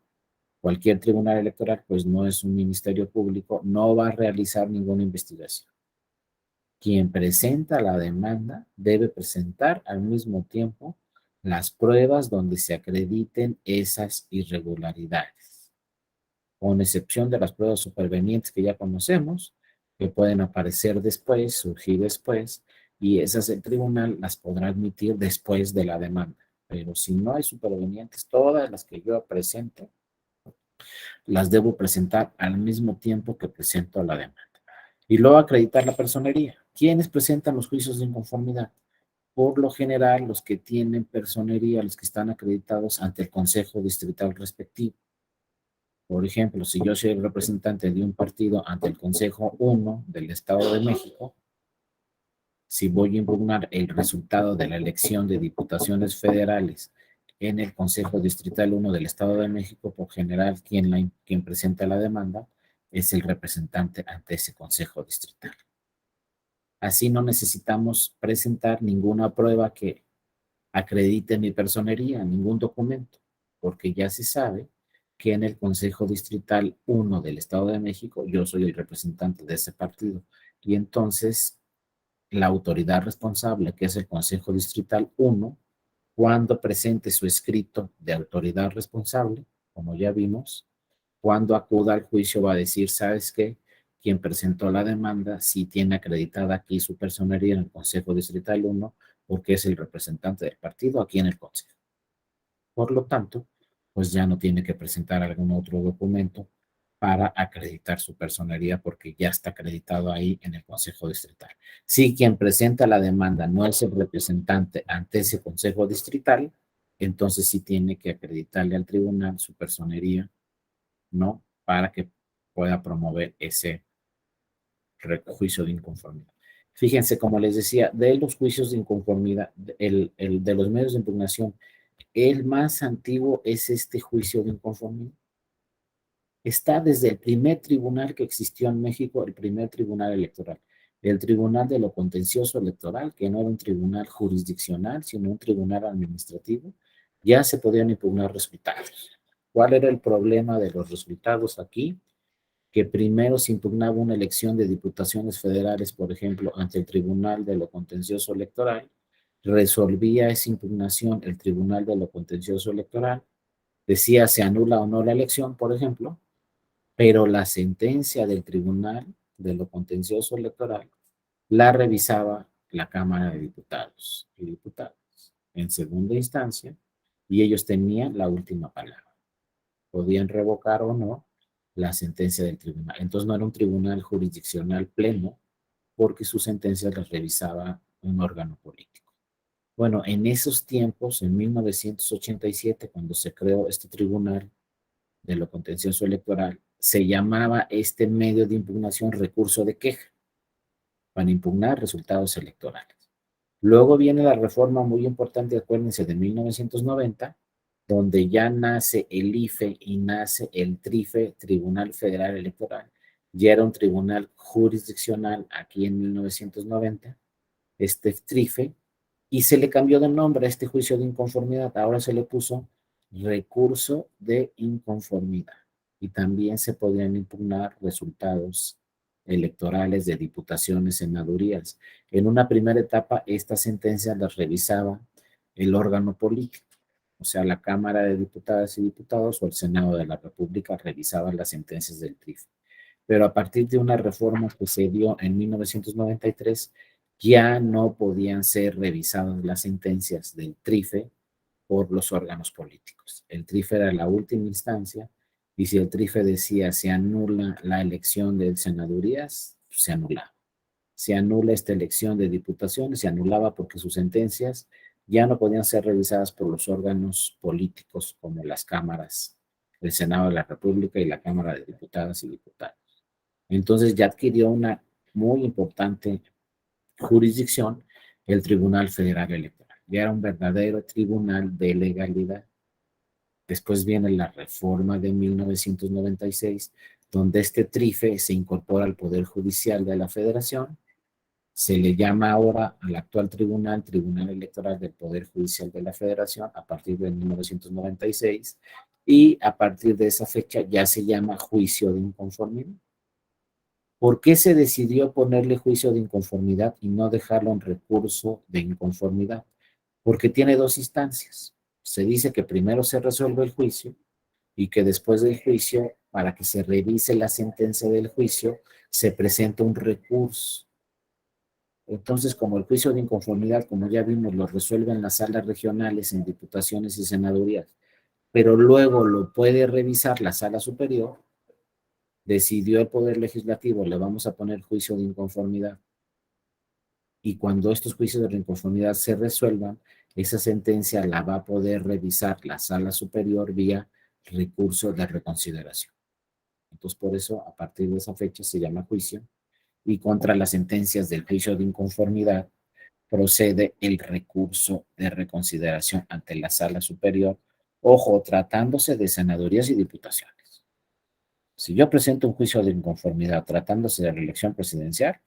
cualquier tribunal electoral, pues no es un ministerio público, no va a realizar ninguna investigación. Quien presenta la demanda debe presentar al mismo tiempo las pruebas donde se acrediten esas irregularidades, con excepción de las pruebas supervenientes que ya conocemos, que pueden aparecer después, surgir después, y esas el tribunal las podrá admitir después de la demanda. Pero si no hay supervenientes, todas las que yo presente, las debo presentar al mismo tiempo que presento la demanda. Y luego acreditar la personería. ¿Quiénes presentan los juicios de inconformidad? Por lo general, los que tienen personería, los que están acreditados ante el Consejo Distrital respectivo. Por ejemplo, si yo soy el representante de un partido ante el Consejo 1 del Estado de México, si voy a impugnar el resultado de la elección de diputaciones federales en el Consejo Distrital 1 del Estado de México, por general, quien presenta la demanda es el representante ante ese Consejo Distrital. Así no necesitamos presentar ninguna prueba que acredite mi personería, ningún documento, porque ya se sabe que en el Consejo Distrital 1 del Estado de México, yo soy el representante de ese partido. Y entonces, la autoridad responsable, que es el Consejo Distrital 1, cuando presente su escrito de autoridad responsable, como ya vimos, cuando acuda al juicio va a decir, ¿sabes qué? Quien presentó la demanda sí tiene acreditada aquí su personería en el Consejo Distrital 1 porque es el representante del partido aquí en el Consejo. Por lo tanto, pues ya no tiene que presentar algún otro documento para acreditar su personería porque ya está acreditado ahí en el Consejo Distrital. Si quien presenta la demanda no es el representante ante ese Consejo Distrital, entonces sí tiene que acreditarle al tribunal su personería, ¿no? Para que pueda promover ese juicio de inconformidad. Fíjense, como les decía, de los juicios de inconformidad, el de los medios de impugnación, el más antiguo es este juicio de inconformidad. Está desde el primer tribunal que existió en México, el primer tribunal electoral, el Tribunal de lo Contencioso Electoral, que no era un tribunal jurisdiccional, sino un tribunal administrativo, ya se podían impugnar resultados. ¿Cuál era el problema de los resultados aquí? Que primero se impugnaba una elección de diputaciones federales, por ejemplo, ante el Tribunal de lo Contencioso Electoral, resolvía esa impugnación el Tribunal de lo Contencioso Electoral, decía se anula o no la elección, por ejemplo, pero la sentencia del Tribunal de lo Contencioso Electoral la revisaba la Cámara de Diputados y Diputadas en segunda instancia y ellos tenían la última palabra. Podían revocar o no la sentencia del tribunal. Entonces no era un tribunal jurisdiccional pleno porque sus sentencias las revisaba un órgano político. Bueno, en esos tiempos, en 1987, cuando se creó este tribunal de lo contencioso electoral, se llamaba este medio de impugnación recurso de queja para impugnar resultados electorales. Luego viene la reforma muy importante, acuérdense, de 1990, donde ya nace el IFE y nace el TRIFE, Tribunal Federal Electoral. Ya era un tribunal jurisdiccional aquí en 1990, este TRIFE, y se le cambió de nombre a este juicio de inconformidad. Ahora se le puso recurso de inconformidad. Y también se podían impugnar resultados electorales de diputaciones, senadurías. En una primera etapa, estas sentencias las revisaba el órgano político, o sea, la Cámara de Diputadas y Diputados o el Senado de la República revisaba las sentencias del TRIF. Pero a partir de una reforma que se dio en 1993, ya no podían ser revisadas las sentencias del TRIFE por los órganos políticos. El TRIFE era la última instancia y si el TRIFE decía se anula la elección de senadurías, se anulaba. Se anula esta elección de diputaciones, se anulaba porque sus sentencias ya no podían ser revisadas por los órganos políticos como las cámaras, el Senado de la República y la Cámara de Diputadas y Diputados. Entonces ya adquirió una muy importante jurisdicción el Tribunal Federal Electoral. Ya era un verdadero tribunal de legalidad. Después viene la reforma de 1996, donde este TRIFE se incorpora al Poder Judicial de la Federación. Se le llama ahora al actual tribunal, Tribunal Electoral del Poder Judicial de la Federación, a partir de 1996, y a partir de esa fecha ya se llama juicio de inconformidad. ¿Por qué se decidió ponerle juicio de inconformidad y no dejarlo en recurso de inconformidad? Porque tiene dos instancias. Se dice que primero se resuelve el juicio y que después del juicio, para que se revise la sentencia del juicio, se presenta un recurso. Entonces, como el juicio de inconformidad, como ya vimos, lo resuelven las salas regionales en diputaciones y senadurías, pero luego lo puede revisar la sala superior, decidió el Poder Legislativo, le vamos a poner juicio de inconformidad. Y cuando estos juicios de inconformidad se resuelvan, esa sentencia la va a poder revisar la sala superior vía recurso de reconsideración. Entonces, por eso, a partir de esa fecha se llama juicio y contra las sentencias del juicio de inconformidad procede el recurso de reconsideración ante la sala superior, ojo, tratándose de senadurías y diputaciones. Si yo presento un juicio de inconformidad tratándose de la elección presidencial,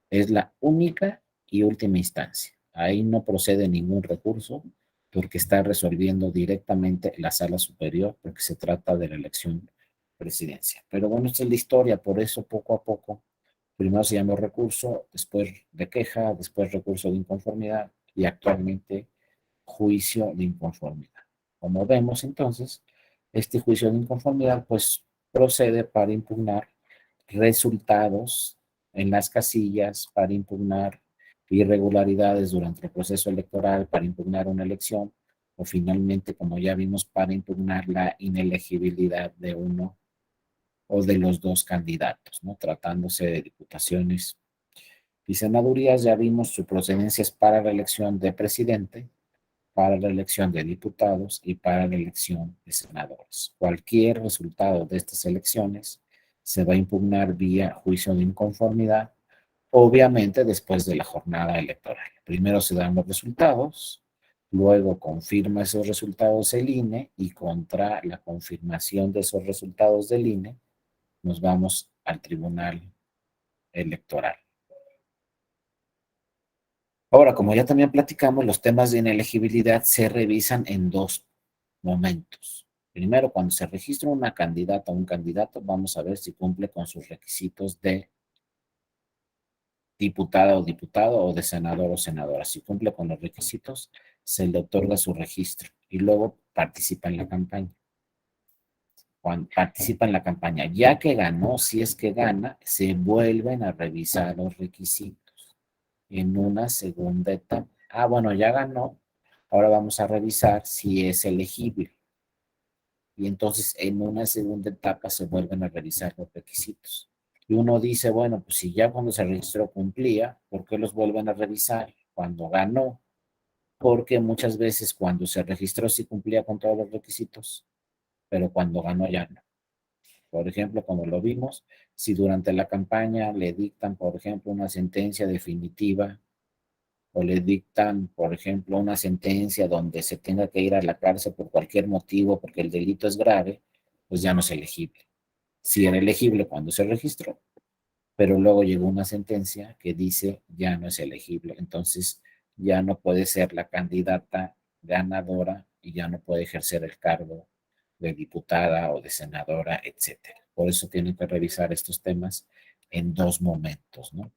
es la única y última instancia. Ahí no procede ningún recurso porque está resolviendo directamente la sala superior, porque se trata de la elección presidencial. Pero bueno, esta es la historia, por eso poco a poco, primero se llamó recurso, después de queja, después recurso de inconformidad y actualmente juicio de inconformidad. Como vemos entonces, este juicio de inconformidad pues procede para impugnar resultados en las casillas, para impugnar irregularidades durante el proceso electoral, para impugnar una elección o finalmente, como ya vimos, para impugnar la inelegibilidad de uno o de los dos candidatos, ¿no? Tratándose de diputaciones y senadurías, ya vimos su procedencia es para la elección de presidente, para la elección de diputados y para la elección de senadores. Cualquier resultado de estas elecciones se va a impugnar vía juicio de inconformidad, obviamente después de la jornada electoral. Primero se dan los resultados, luego confirma esos resultados el INE y contra la confirmación de esos resultados del INE nos vamos al Tribunal Electoral. Ahora, como ya también platicamos, los temas de inelegibilidad se revisan en dos momentos. Primero, cuando se registra una candidata o un candidato, vamos a ver si cumple con sus requisitos de diputada o diputado o de senador o senadora. Si cumple con los requisitos, se le otorga su registro y luego participa en la campaña. Cuando participa en la campaña, ya que ganó, si es que gana, se vuelven a revisar los requisitos en una segunda etapa. Ah, bueno, ya ganó, ahora vamos a revisar si es elegible. Y entonces en una segunda etapa se vuelven a revisar los requisitos. Y uno dice, bueno, pues si ya cuando se registró cumplía, ¿por qué los vuelven a revisar cuando ganó? Porque muchas veces cuando se registró sí cumplía con todos los requisitos, pero cuando ganó ya no. Por ejemplo, como lo vimos, si durante la campaña le dictan, por ejemplo, una sentencia definitiva o le dictan, por ejemplo, una sentencia donde se tenga que ir a la cárcel por cualquier motivo porque el delito es grave, pues ya no es elegible. Sí era elegible cuando se registró, pero luego llegó una sentencia que dice ya no es elegible, entonces ya no puede ser la candidata ganadora y ya no puede ejercer el cargo de diputada o de senadora, etcétera. Por eso tienen que revisar estos temas en dos momentos, ¿no?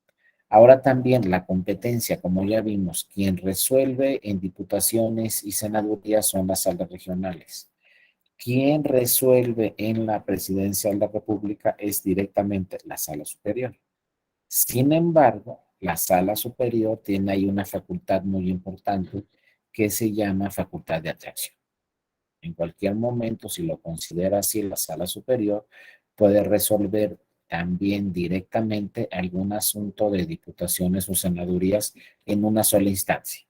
Ahora también la competencia, como ya vimos, quien resuelve en diputaciones y senadurías son las salas regionales. Quien resuelve en la presidencia de la República es directamente la sala superior. Sin embargo, la sala superior tiene ahí una facultad muy importante que se llama facultad de atracción. En cualquier momento, si lo considera así, la sala superior puede resolver también directamente algún asunto de diputaciones o senadurías en una sola instancia.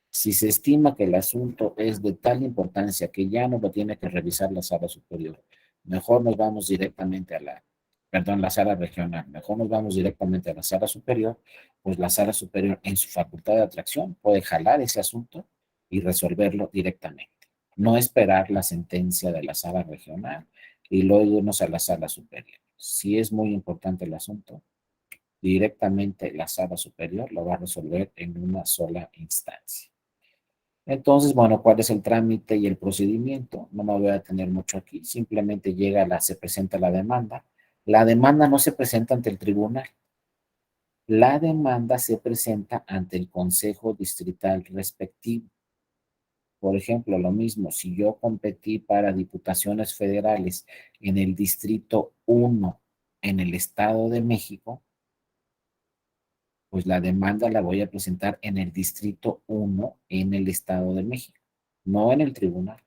Si se estima que el asunto es de tal importancia que ya no lo tiene que revisar la sala superior, mejor nos vamos directamente a la sala regional, mejor nos vamos directamente a la sala superior, pues la sala superior en su facultad de atracción puede jalar ese asunto y resolverlo directamente. No esperar la sentencia de la sala regional y luego irnos a la sala superior. Si es muy importante el asunto, directamente la sala superior lo va a resolver en una sola instancia. Entonces, bueno, ¿cuál es el trámite y el procedimiento? No me voy a detener mucho aquí, simplemente se presenta la demanda. La demanda no se presenta ante el tribunal, la demanda se presenta ante el consejo distrital respectivo. Por ejemplo, lo mismo, si yo competí para diputaciones federales en el distrito 1 en el Estado de México, pues la demanda la voy a presentar en el distrito 1 en el Estado de México, no en el tribunal.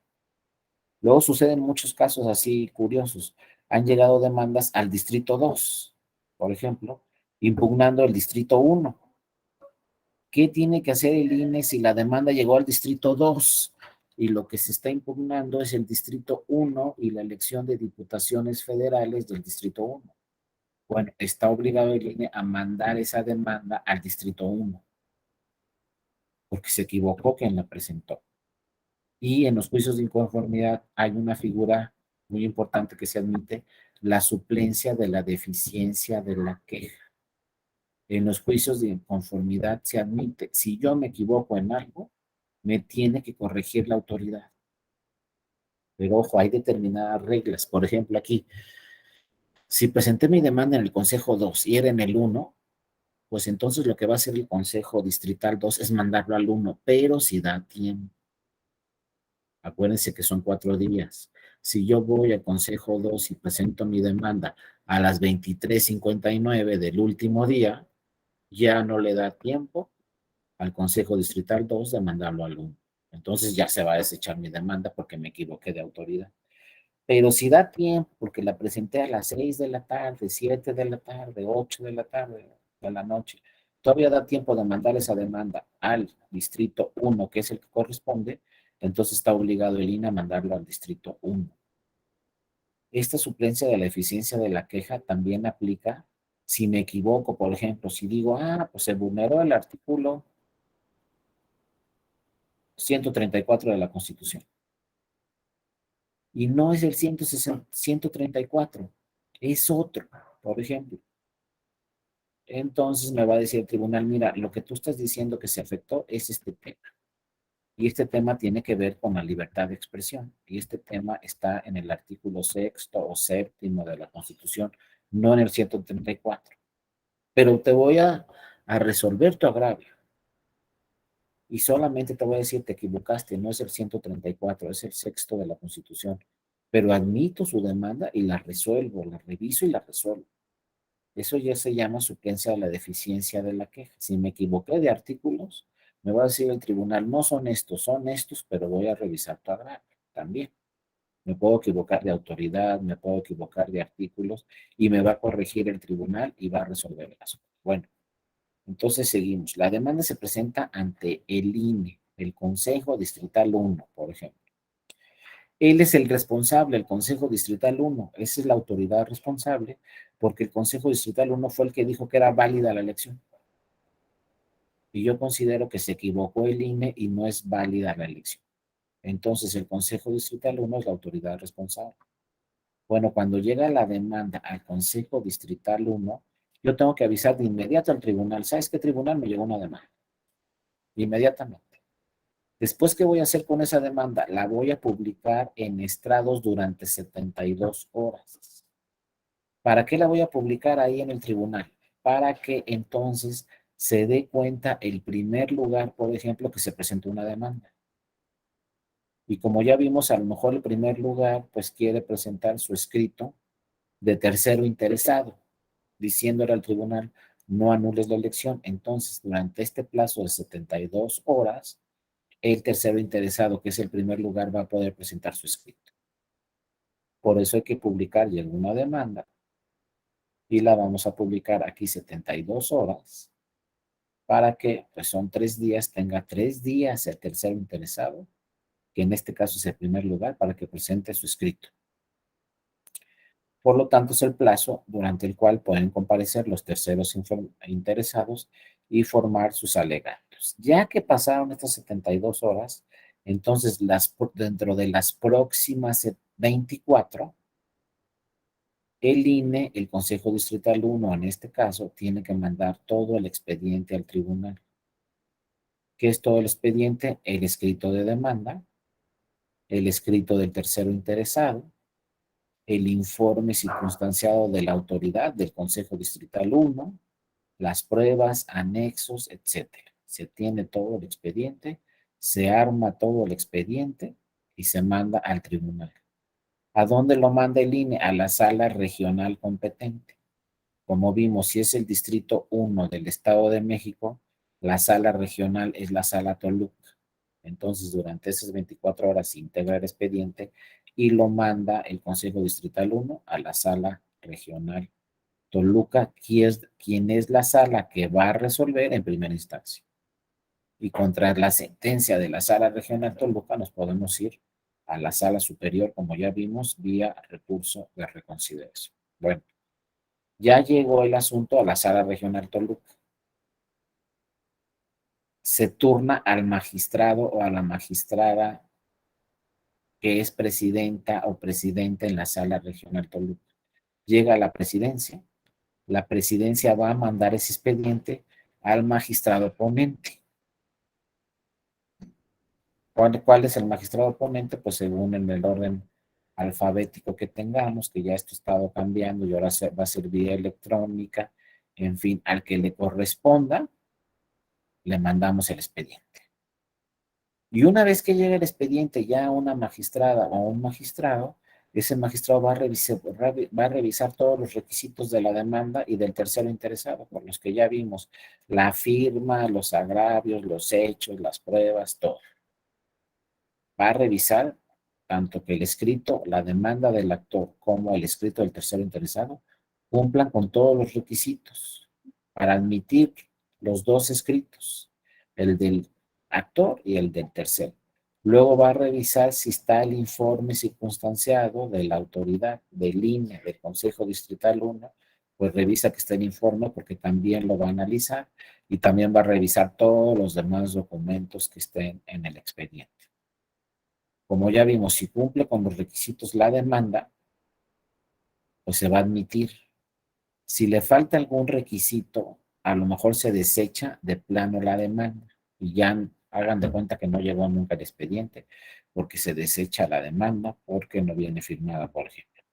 Luego suceden muchos casos así curiosos. Han llegado demandas al distrito 2, por ejemplo, impugnando el distrito 1. ¿Qué tiene que hacer el INE si la demanda llegó al distrito 2? Y lo que se está impugnando es el distrito 1 y la elección de diputaciones federales del distrito 1. Bueno, está obligado el INE a mandar esa demanda al distrito 1, porque se equivocó quien la presentó. Y en los juicios de inconformidad hay una figura muy importante que se admite, la suplencia de la deficiencia de la queja. En los juicios de inconformidad se admite, si yo me equivoco en algo, me tiene que corregir la autoridad. Pero ojo, hay determinadas reglas. Por ejemplo, aquí, si presenté mi demanda en el Consejo 2 y era en el 1, pues entonces lo que va a hacer el Consejo Distrital 2 es mandarlo al 1, pero si da tiempo. Acuérdense que son 4 días. Si yo voy al Consejo 2 y presento mi demanda a las 23:59 del último día, ya no le da tiempo al Consejo Distrital 2 de mandarlo al 1. Entonces ya se va a desechar mi demanda porque me equivoqué de autoridad. Pero si da tiempo, porque la presenté a las 6 de la tarde, 7 de la tarde, 8 de la tarde, de la noche, todavía da tiempo de mandar esa demanda al distrito 1, que es el que corresponde, entonces está obligado el INE a mandarlo al distrito 1. Esta suplencia de la eficiencia de la queja también aplica si me equivoco, por ejemplo, si digo, pues se vulneró el artículo 134 de la Constitución. Y no es el 134, es otro, por ejemplo. Entonces me va a decir el tribunal, mira, lo que tú estás diciendo que se afectó es este tema. Y este tema tiene que ver con la libertad de expresión. Y este tema está en el artículo 6º o 7º de la Constitución, no en el 134. Pero te voy a resolver tu agravio. Y solamente te voy a decir, te equivocaste, no es el 134, es el 6º de la Constitución. Pero admito su demanda y la resuelvo, la reviso y la resuelvo. Eso ya se llama suplencia de la deficiencia de la queja. Si me equivoqué de artículos, me va a decir el tribunal, no son estos, pero voy a revisar tu agravio también. Me puedo equivocar de autoridad, me puedo equivocar de artículos y me va a corregir el tribunal y va a resolver el asunto. Bueno, entonces seguimos. La demanda se presenta ante el INE, el Consejo Distrital 1, por ejemplo. Él es el responsable, el Consejo Distrital 1, esa es la autoridad responsable, porque el Consejo Distrital 1 fue el que dijo que era válida la elección. Y yo considero que se equivocó el INE y no es válida la elección. Entonces el Consejo Distrital 1 es la autoridad responsable. Bueno, cuando llega la demanda al Consejo Distrital 1, yo tengo que avisar de inmediato al tribunal. ¿Sabes qué tribunal? Me llegó una demanda. Inmediatamente. Después, ¿qué voy a hacer con esa demanda? La voy a publicar en estrados durante 72 horas. ¿Para qué la voy a publicar ahí en el tribunal? Para que entonces se dé cuenta el primer lugar, por ejemplo, que se presentó una demanda. Y como ya vimos, a lo mejor el primer lugar, pues quiere presentar su escrito de tercero interesado, diciéndole al tribunal, no anules la elección. Entonces, durante este plazo de 72 horas, el tercero interesado, que es el primer lugar, va a poder presentar su escrito. Por eso hay que publicar ya alguna demanda y la vamos a publicar aquí 72 horas para que, pues son 3 días, tenga 3 días el tercero interesado, que en este caso es el primer lugar, para que presente su escrito. Por lo tanto, es el plazo durante el cual pueden comparecer los terceros interesados y formar sus alegatos. Ya que pasaron estas 72 horas, entonces dentro de las próximas 24, el INE, el Consejo Distrital 1, en este caso, tiene que mandar todo el expediente al tribunal. ¿Qué es todo el expediente? El escrito de demanda, el escrito del tercero interesado, el informe circunstanciado de la autoridad del Consejo Distrital 1, las pruebas, anexos, etcétera. Se tiene todo el expediente, se arma todo el expediente y se manda al tribunal. ¿A dónde lo manda el INE? A la sala regional competente. Como vimos, si es el distrito 1 del Estado de México, la sala regional es la sala Toluca. Entonces, durante esas 24 horas se integra el expediente y lo manda el Consejo Distrital 1 a la sala regional Toluca, quien es la sala que va a resolver en primera instancia. Y contra la sentencia de la sala regional Toluca nos podemos ir a la sala superior, como ya vimos, vía recurso de reconsideración. Bueno, ya llegó el asunto a la sala regional Toluca. Se turna al magistrado o a la magistrada que es presidenta o presidente en la sala regional Toluca. Llega a la presidencia va a mandar ese expediente al magistrado ponente. ¿Cuál es el magistrado ponente? Pues según en el orden alfabético que tengamos, que ya esto ha estado cambiando y ahora va a ser vía electrónica, en fin, al que le corresponda, le mandamos el expediente. Y una vez que llegue el expediente ya a una magistrada o un magistrado, ese magistrado va a revisar todos los requisitos de la demanda y del tercero interesado, por los que ya vimos, la firma, los agravios, los hechos, las pruebas, todo. Va a revisar tanto que el escrito, la demanda del actor, como el escrito del tercero interesado cumplan con todos los requisitos para admitir los dos escritos, el del actor y el del tercero. Luego va a revisar si está el informe circunstanciado de la autoridad, del INE, del Consejo Distrital 1, pues revisa que esté el informe porque también lo va a analizar y también va a revisar todos los demás documentos que estén en el expediente. Como ya vimos, si cumple con los requisitos la demanda, pues se va a admitir. Si le falta algún requisito, a lo mejor se desecha de plano la demanda y ya hagan de cuenta que no llegó nunca el expediente, porque se desecha la demanda porque no viene firmada, por ejemplo.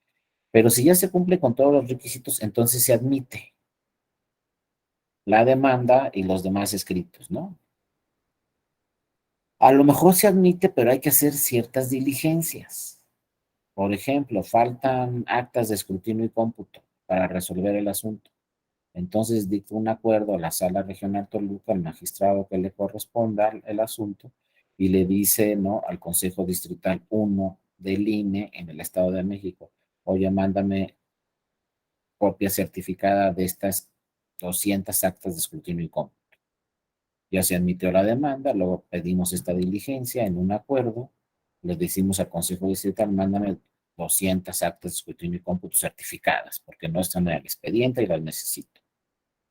Pero si ya se cumple con todos los requisitos, entonces se admite la demanda y los demás escritos, ¿no? A lo mejor se admite, pero hay que hacer ciertas diligencias. Por ejemplo, faltan actas de escrutinio y cómputo para resolver el asunto. Entonces dicta un acuerdo a la Sala Regional Toluca, al magistrado que le corresponda el asunto, y le dice, ¿no?, al Consejo Distrital 1 del INE en el Estado de México, oye, mándame copia certificada de estas 200 actas de escrutinio y cómputo. Ya se admitió la demanda, luego pedimos esta diligencia en un acuerdo, le decimos al Consejo Distrital, mándame 200 actas de escrutinio y cómputo certificadas, porque no están en el expediente y las necesito.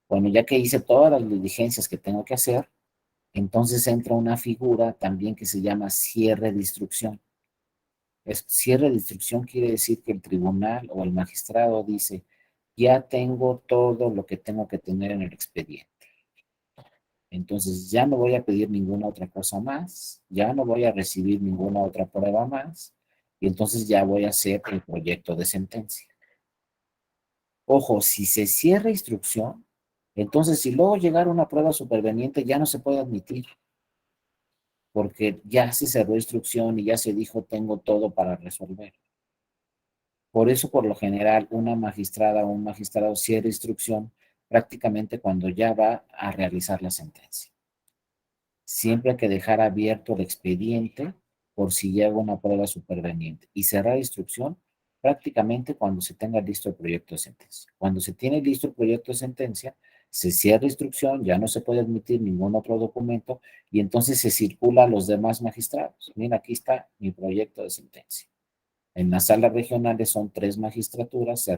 Bueno, ya que hice todas las diligencias que tengo que hacer, entonces entra una figura también que se llama cierre de instrucción. Cierre de instrucción quiere decir que el tribunal o el magistrado dice, ya tengo todo lo que tengo que tener en el expediente. Entonces ya no voy a pedir ninguna otra cosa más, ya no voy a recibir ninguna otra prueba más, y entonces ya voy a hacer el proyecto de sentencia. Ojo, si se cierra instrucción, entonces si luego llegara una prueba superveniente ya no se puede admitir, porque ya se cerró instrucción y ya se dijo tengo todo para resolver. Por eso, por lo general, una magistrada o un magistrado cierra instrucción prácticamente cuando ya va a realizar la sentencia. Siempre hay que dejar abierto el expediente por si llega una prueba superveniente y cerrar instrucción prácticamente cuando se tenga listo el proyecto de sentencia. Cuando se tiene listo el proyecto de sentencia, se cierra instrucción, ya no se puede admitir ningún otro documento y entonces se circula a los demás magistrados. Mira, aquí está mi proyecto de sentencia. En las salas regionales son 3 magistraturas,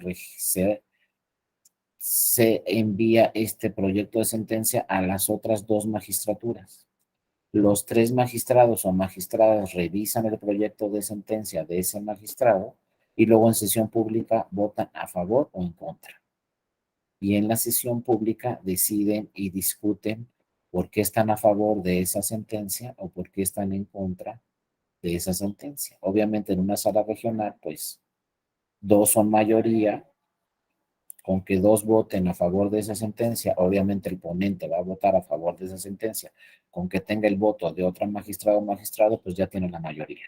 se envía este proyecto de sentencia a las otras 2 magistraturas. Los 3 magistrados o magistradas revisan el proyecto de sentencia de ese magistrado y luego en sesión pública votan a favor o en contra. Y en la sesión pública deciden y discuten por qué están a favor de esa sentencia o por qué están en contra de esa sentencia. Obviamente en una sala regional, pues 2 son mayoría, con que 2 voten a favor de esa sentencia, obviamente el ponente va a votar a favor de esa sentencia, con que tenga el voto de otro magistrado o magistrado, pues ya tiene la mayoría.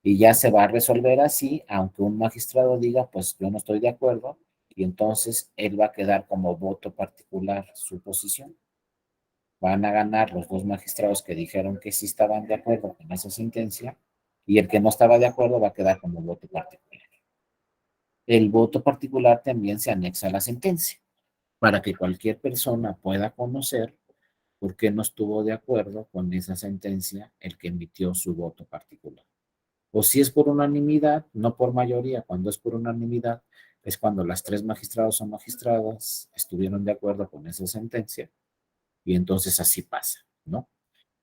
Y ya se va a resolver así, aunque un magistrado diga, pues yo no estoy de acuerdo, y entonces él va a quedar como voto particular su posición. Van a ganar los 2 magistrados que dijeron que sí estaban de acuerdo con esa sentencia, y el que no estaba de acuerdo va a quedar como voto particular. El voto particular también se anexa a la sentencia, para que cualquier persona pueda conocer por qué no estuvo de acuerdo con esa sentencia el que emitió su voto particular. O si es por unanimidad, no por mayoría, cuando es por unanimidad, es cuando las 3 magistrados o magistradas estuvieron de acuerdo con esa sentencia y entonces así pasa, ¿no?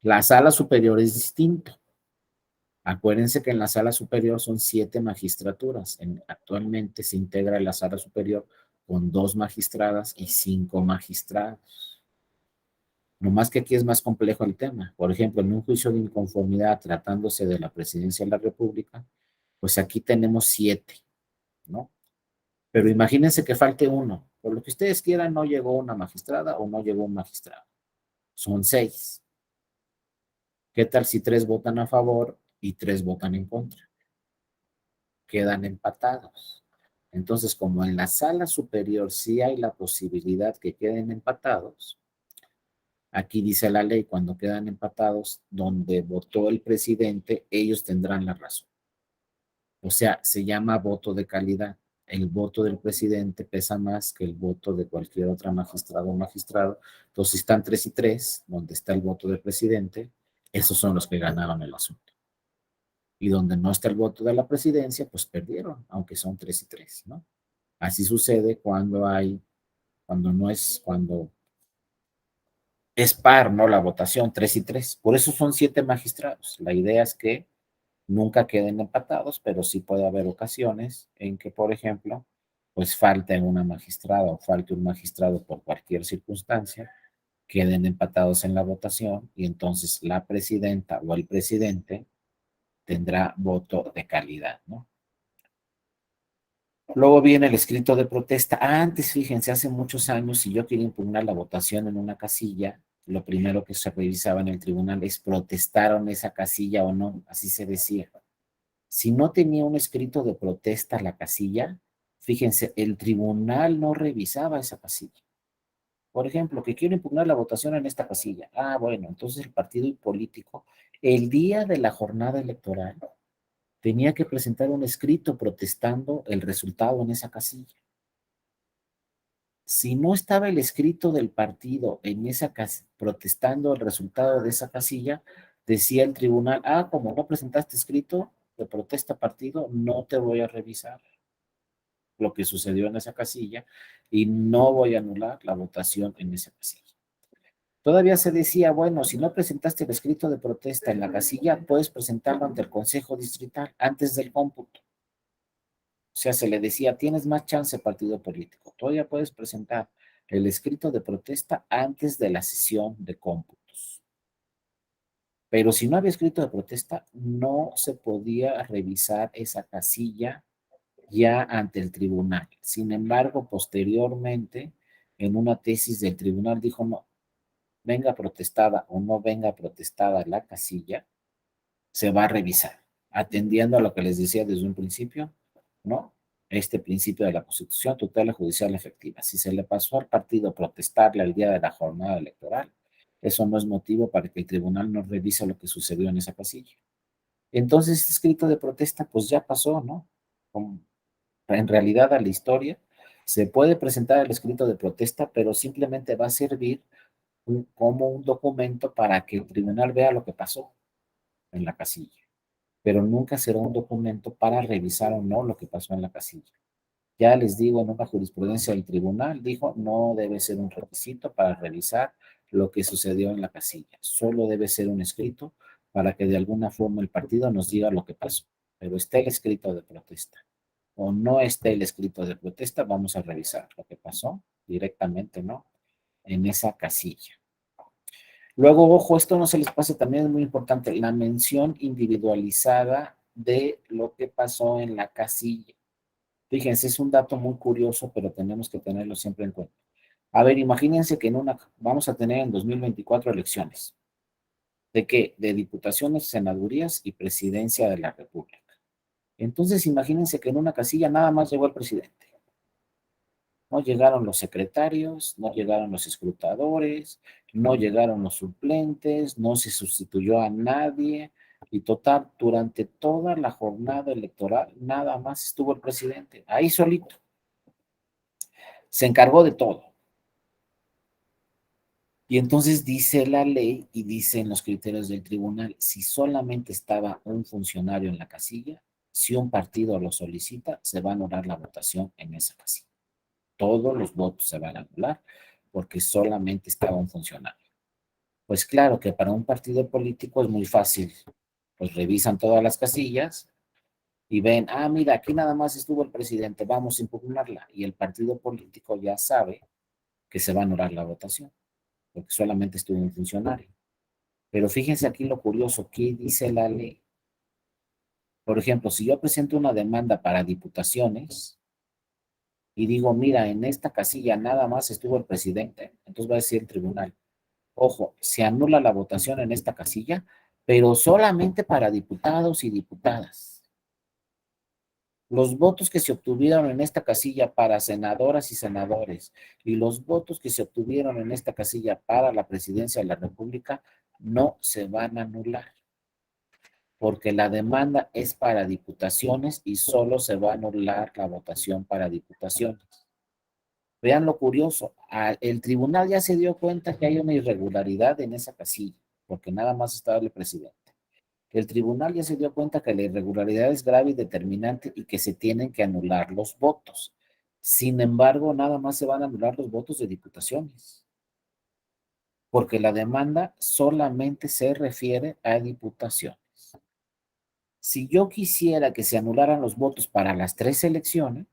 La sala superior es distinto. Acuérdense que en la sala superior son 7 magistraturas. Actualmente se integra la sala superior con 2 magistradas y 5 magistrados. Nomás que aquí es más complejo el tema. Por ejemplo, en un juicio de inconformidad tratándose de la presidencia de la República, pues aquí tenemos 7, ¿no? Pero imagínense que falte uno. Por lo que ustedes quieran, no llegó una magistrada o no llegó un magistrado. Son 6. ¿Qué tal si 3 votan a favor y 3 votan en contra? Quedan empatados. Entonces, como en la sala superior sí hay la posibilidad que queden empatados, aquí dice la ley, cuando quedan empatados, donde votó el presidente, ellos tendrán la razón. O sea, se llama voto de calidad. El voto del presidente pesa más que el voto de cualquier otra magistrado o magistrado. Entonces, si están 3 y 3, donde está el voto del presidente, esos son los que ganaron el asunto. Y donde no está el voto de la presidencia, pues perdieron, aunque son 3 y 3, ¿no? Así sucede cuando es par, ¿no? La votación, 3 y 3. Por eso son 7 magistrados. La idea es que nunca queden empatados, pero sí puede haber ocasiones en que, por ejemplo, pues falte una magistrada o falte un magistrado por cualquier circunstancia, queden empatados en la votación y entonces la presidenta o el presidente tendrá voto de calidad, ¿no? Luego viene el escrito de protesta. Antes, fíjense, hace muchos años, si yo quería impugnar la votación en una casilla, lo primero que se revisaba en el tribunal es protestaron esa casilla o no, así se decía. Si no tenía un escrito de protesta la casilla, fíjense, el tribunal no revisaba esa casilla. Por ejemplo, que quiero impugnar la votación en esta casilla. Ah, bueno, entonces el partido político, el día de la jornada electoral, tenía que presentar un escrito protestando el resultado en esa casilla. Si no estaba el escrito del partido en esa casilla, protestando el resultado de esa casilla, decía el tribunal, ah, como no presentaste escrito de protesta partido, no te voy a revisar lo que sucedió en esa casilla y no voy a anular la votación en esa casilla. Todavía se decía, bueno, si no presentaste el escrito de protesta en la casilla, puedes presentarlo ante el Consejo Distrital antes del cómputo. O sea, se le decía, tienes más chance partido político, todavía puedes presentar el escrito de protesta antes de la sesión de cómputos. Pero si no había escrito de protesta, no se podía revisar esa casilla ya ante el tribunal. Sin embargo, posteriormente, en una tesis del tribunal dijo, no, venga protestada o no venga protestada la casilla, se va a revisar, atendiendo a lo que les decía desde un principio, ¿no? Este principio de la Constitución, tutela judicial efectiva. Si se le pasó al partido protestarle el día de la jornada electoral, eso no es motivo para que el tribunal no revise lo que sucedió en esa casilla. Entonces, este escrito de protesta, pues ya pasó, ¿no? En realidad a la historia se puede presentar el escrito de protesta, pero simplemente va a servir como un documento para que el tribunal vea lo que pasó en la casilla, pero nunca será un documento para revisar o no lo que pasó en la casilla. Ya les digo, en una jurisprudencia del tribunal dijo, no debe ser un requisito para revisar lo que sucedió en la casilla, solo debe ser un escrito para que de alguna forma el partido nos diga lo que pasó, pero está el escrito de protesta o no esté el escrito de protesta, vamos a revisar lo que pasó directamente, ¿no? En esa casilla. Luego, ojo, esto no se les pase, también es muy importante, la mención individualizada de lo que pasó en la casilla. Fíjense, es un dato muy curioso, pero tenemos que tenerlo siempre en cuenta. A ver, imagínense que vamos a tener en 2024 elecciones. ¿De qué? De diputaciones, senadurías y presidencia de la República. Entonces, imagínense que en una casilla nada más llegó el presidente. No llegaron los secretarios, no llegaron los escrutadores, no llegaron los suplentes, no se sustituyó a nadie. Y total, durante toda la jornada electoral, nada más estuvo el presidente, ahí solito. Se encargó de todo. Y entonces dice la ley y dicen los criterios del tribunal, si solamente estaba un funcionario en la casilla, si un partido lo solicita, se va a anular la votación en esa casilla. Todos los votos se van a anular porque solamente estaba un funcionario. Pues claro que para un partido político es muy fácil, pues revisan todas las casillas y ven, ah, mira, aquí nada más estuvo el presidente, vamos a impugnarla. Y el partido político ya sabe que se va a anular la votación. porque solamente estuvo un funcionario. Pero fíjense aquí lo curioso, ¿qué dice la ley? Por ejemplo, si yo presento una demanda para diputaciones y digo, mira, en esta casilla nada más estuvo el presidente, entonces va a decir el tribunal, ojo, se anula la votación en esta casilla, pero solamente para diputados y diputadas. Los votos que se obtuvieron en esta casilla para senadoras y senadores y los votos que se obtuvieron en esta casilla para la presidencia de la República no se van a anular, porque la demanda es para diputaciones y solo se va a anular la votación para diputaciones. Vean lo curioso, el tribunal ya se dio cuenta que hay una irregularidad en esa casilla, porque nada más estaba el presidente. El tribunal ya se dio cuenta que la irregularidad es grave y determinante y que se tienen que anular los votos. Sin embargo, nada más se van a anular los votos de diputaciones, porque la demanda solamente se refiere a diputaciones. Si yo quisiera que se anularan los votos para las 3 elecciones,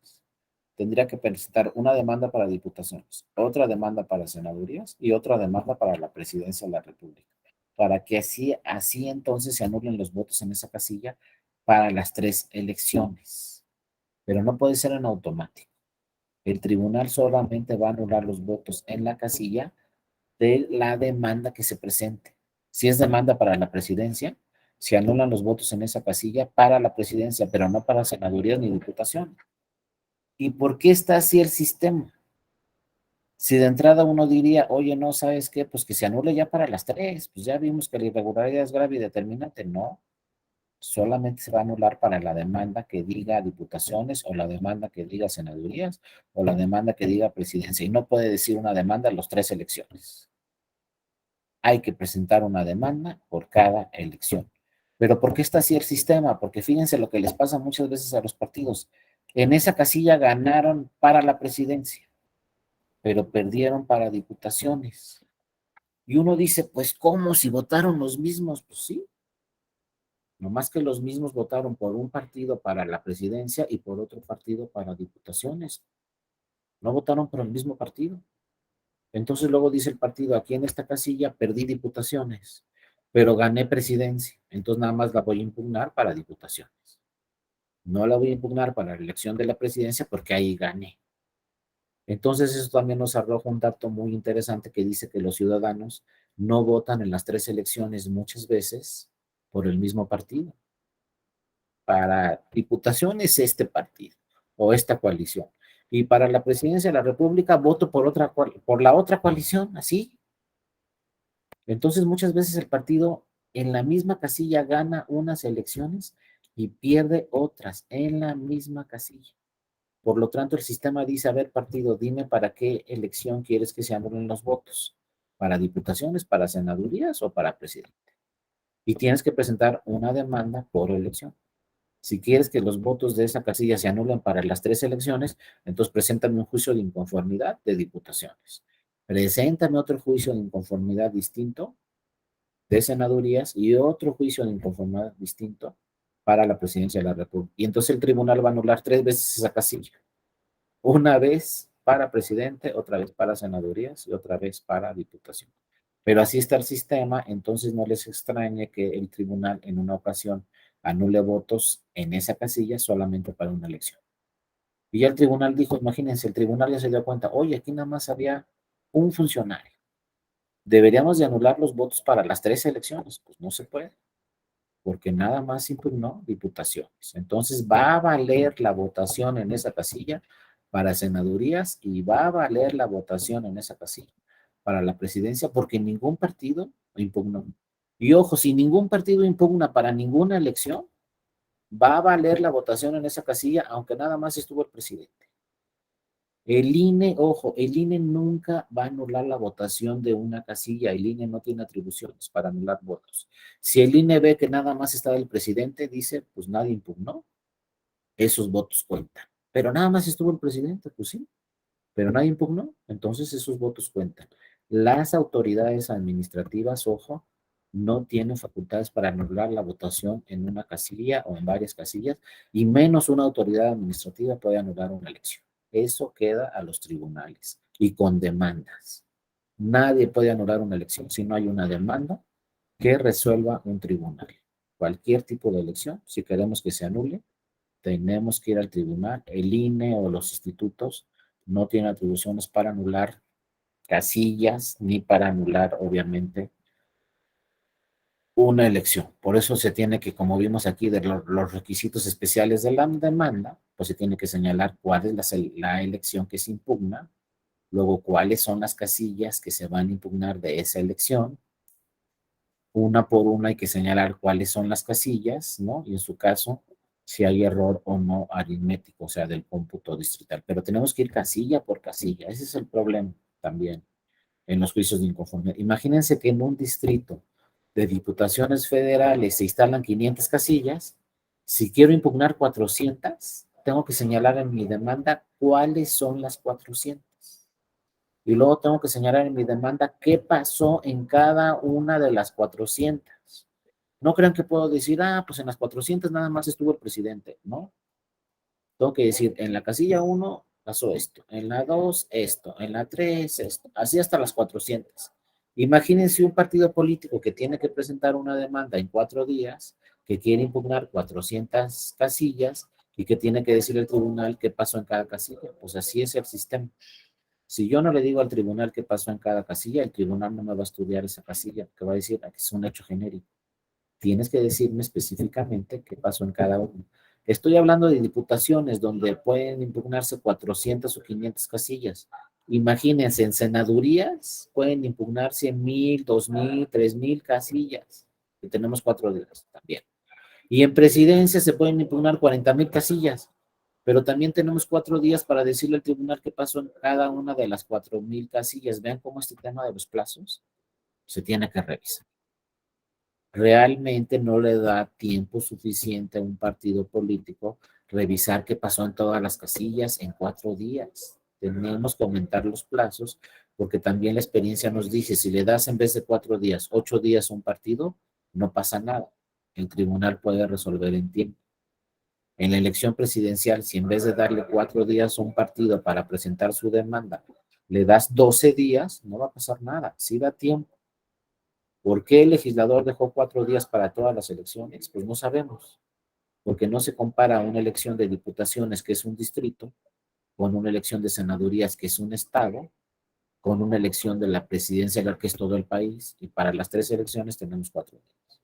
tendría que presentar una demanda para diputaciones, otra demanda para senadurías y otra demanda para la presidencia de la República, para que así entonces se anulen los votos en esa casilla para las 3 elecciones. Pero no puede ser en automático. El tribunal solamente va a anular los votos en la casilla de la demanda que se presente. Si es demanda para la presidencia, se anulan los votos en esa casilla para la presidencia, pero no para senadurías ni diputaciones. ¿Y por qué está así el sistema? Si de entrada uno diría, oye, no, ¿sabes qué? Pues que se anule ya para las 3, pues ya vimos que la irregularidad es grave y determinante. No, solamente se va a anular para la demanda que diga diputaciones o la demanda que diga senadurías o la demanda que diga presidencia. Y no puede decir una demanda en las 3 elecciones. Hay que presentar una demanda por cada elección. Pero ¿por qué está así el sistema? Porque fíjense lo que les pasa muchas veces a los partidos. En esa casilla ganaron para la presidencia, pero perdieron para diputaciones. Y uno dice, pues, ¿cómo? Si votaron los mismos, pues sí. Nomás que los mismos votaron por un partido para la presidencia y por otro partido para diputaciones. No votaron por el mismo partido. Entonces luego dice el partido, aquí en esta casilla perdí diputaciones, pero gané presidencia. Entonces nada más la voy a impugnar para diputaciones. No la voy a impugnar para la elección de la presidencia porque ahí gané. Entonces eso también nos arroja un dato muy interesante que dice que los ciudadanos no votan en las 3 elecciones muchas veces por el mismo partido. Para diputaciones este partido o esta coalición. Y para la presidencia de la República voto por la otra coalición, así. Entonces muchas veces el partido en la misma casilla gana unas elecciones y pierde otras en la misma casilla. Por lo tanto, el sistema dice, a ver, partido, dime para qué elección quieres que se anulen los votos. ¿Para diputaciones, para senadurías o para presidente? Y tienes que presentar una demanda por elección. Si quieres que los votos de esa casilla se anulen para las 3 elecciones, entonces preséntame un juicio de inconformidad de diputaciones. Preséntame otro juicio de inconformidad distinto de senadurías y otro juicio de inconformidad distinto para la presidencia de la República. Y entonces el tribunal va a anular 3 veces esa casilla. Una vez para presidente, otra vez para senadurías y otra vez para diputación. Pero así está el sistema, entonces no les extrañe que el tribunal en una ocasión anule votos en esa casilla solamente para una elección. Y ya el tribunal dijo, imagínense, el tribunal ya se dio cuenta, oye, aquí nada más había un funcionario. Deberíamos de anular los votos para las 3 elecciones. Pues no se puede, porque nada más impugnó diputaciones. Entonces va a valer la votación en esa casilla para senadurías y va a valer la votación en esa casilla para la presidencia porque ningún partido impugnó. Y ojo, si ningún partido impugna para ninguna elección, va a valer la votación en esa casilla aunque nada más estuvo el presidente. El INE, ojo, el INE nunca va a anular la votación de una casilla. El INE no tiene atribuciones para anular votos. Si el INE ve que nada más está el presidente, dice, pues nadie impugnó, esos votos cuentan. Pero nada más estuvo el presidente, pues sí, pero nadie impugnó, entonces esos votos cuentan. Las autoridades administrativas, ojo, no tienen facultades para anular la votación en una casilla o en varias casillas, y menos una autoridad administrativa puede anular una elección. Eso queda a los tribunales y con demandas. Nadie puede anular una elección si no hay una demanda que resuelva un tribunal. Cualquier tipo de elección, si queremos que se anule, tenemos que ir al tribunal. El INE o los institutos no tienen atribuciones para anular casillas ni para anular, obviamente, una elección. Por eso se tiene que, como vimos aquí, de los requisitos especiales de la demanda, pues se tiene que señalar cuál es la elección que se impugna, luego cuáles son las casillas que se van a impugnar de esa elección. Una por una hay que señalar cuáles son las casillas, ¿no? Y en su caso, si hay error o no aritmético, o sea, del cómputo distrital. Pero tenemos que ir casilla por casilla. Ese es el problema también en los juicios de inconformidad. Imagínense que en un distrito de diputaciones federales se instalan 500 casillas. Si quiero impugnar 400, tengo que señalar en mi demanda cuáles son las 400. Y luego tengo que señalar en mi demanda qué pasó en cada una de las 400. No crean que puedo decir, pues en las 400 nada más estuvo el presidente, ¿no? Tengo que decir, en la casilla 1 pasó esto, en la 2 esto, en la 3 esto, así hasta las 400. Imagínense un partido político que tiene que presentar una demanda en 4 días, que quiere impugnar 400 casillas y que tiene que decir al tribunal qué pasó en cada casilla. Pues así es el sistema. Si yo no le digo al tribunal qué pasó en cada casilla, el tribunal no me va a estudiar esa casilla, porque va a decir que es un hecho genérico. Tienes que decirme específicamente qué pasó en cada uno. Estoy hablando de diputaciones donde pueden impugnarse 400 o 500 casillas. Imagínense, en senadurías pueden impugnarse 1000, 2000, 3000 casillas. Y tenemos 4 días también. Y en presidencia se pueden impugnar 40,000 casillas, pero también tenemos 4 días para decirle al tribunal qué pasó en cada una de las 4000 casillas. Vean cómo este tema de los plazos se tiene que revisar. Realmente no le da tiempo suficiente a un partido político revisar qué pasó en todas las casillas en 4 días. Tenemos que aumentar los plazos porque también la experiencia nos dice, si le das en vez de 4 días, 8 días a un partido, no pasa nada. El tribunal puede resolver en tiempo. En la elección presidencial, si en vez de darle 4 días a un partido para presentar su demanda, le das 12 días, no va a pasar nada, sí da tiempo. ¿Por qué el legislador dejó 4 días para todas las elecciones? Pues no sabemos, porque no se compara una elección de diputaciones, que es un distrito, con una elección de senadurías, que es un estado, con una elección de la presidencia, que es todo el país, y para las 3 elecciones tenemos 4 días.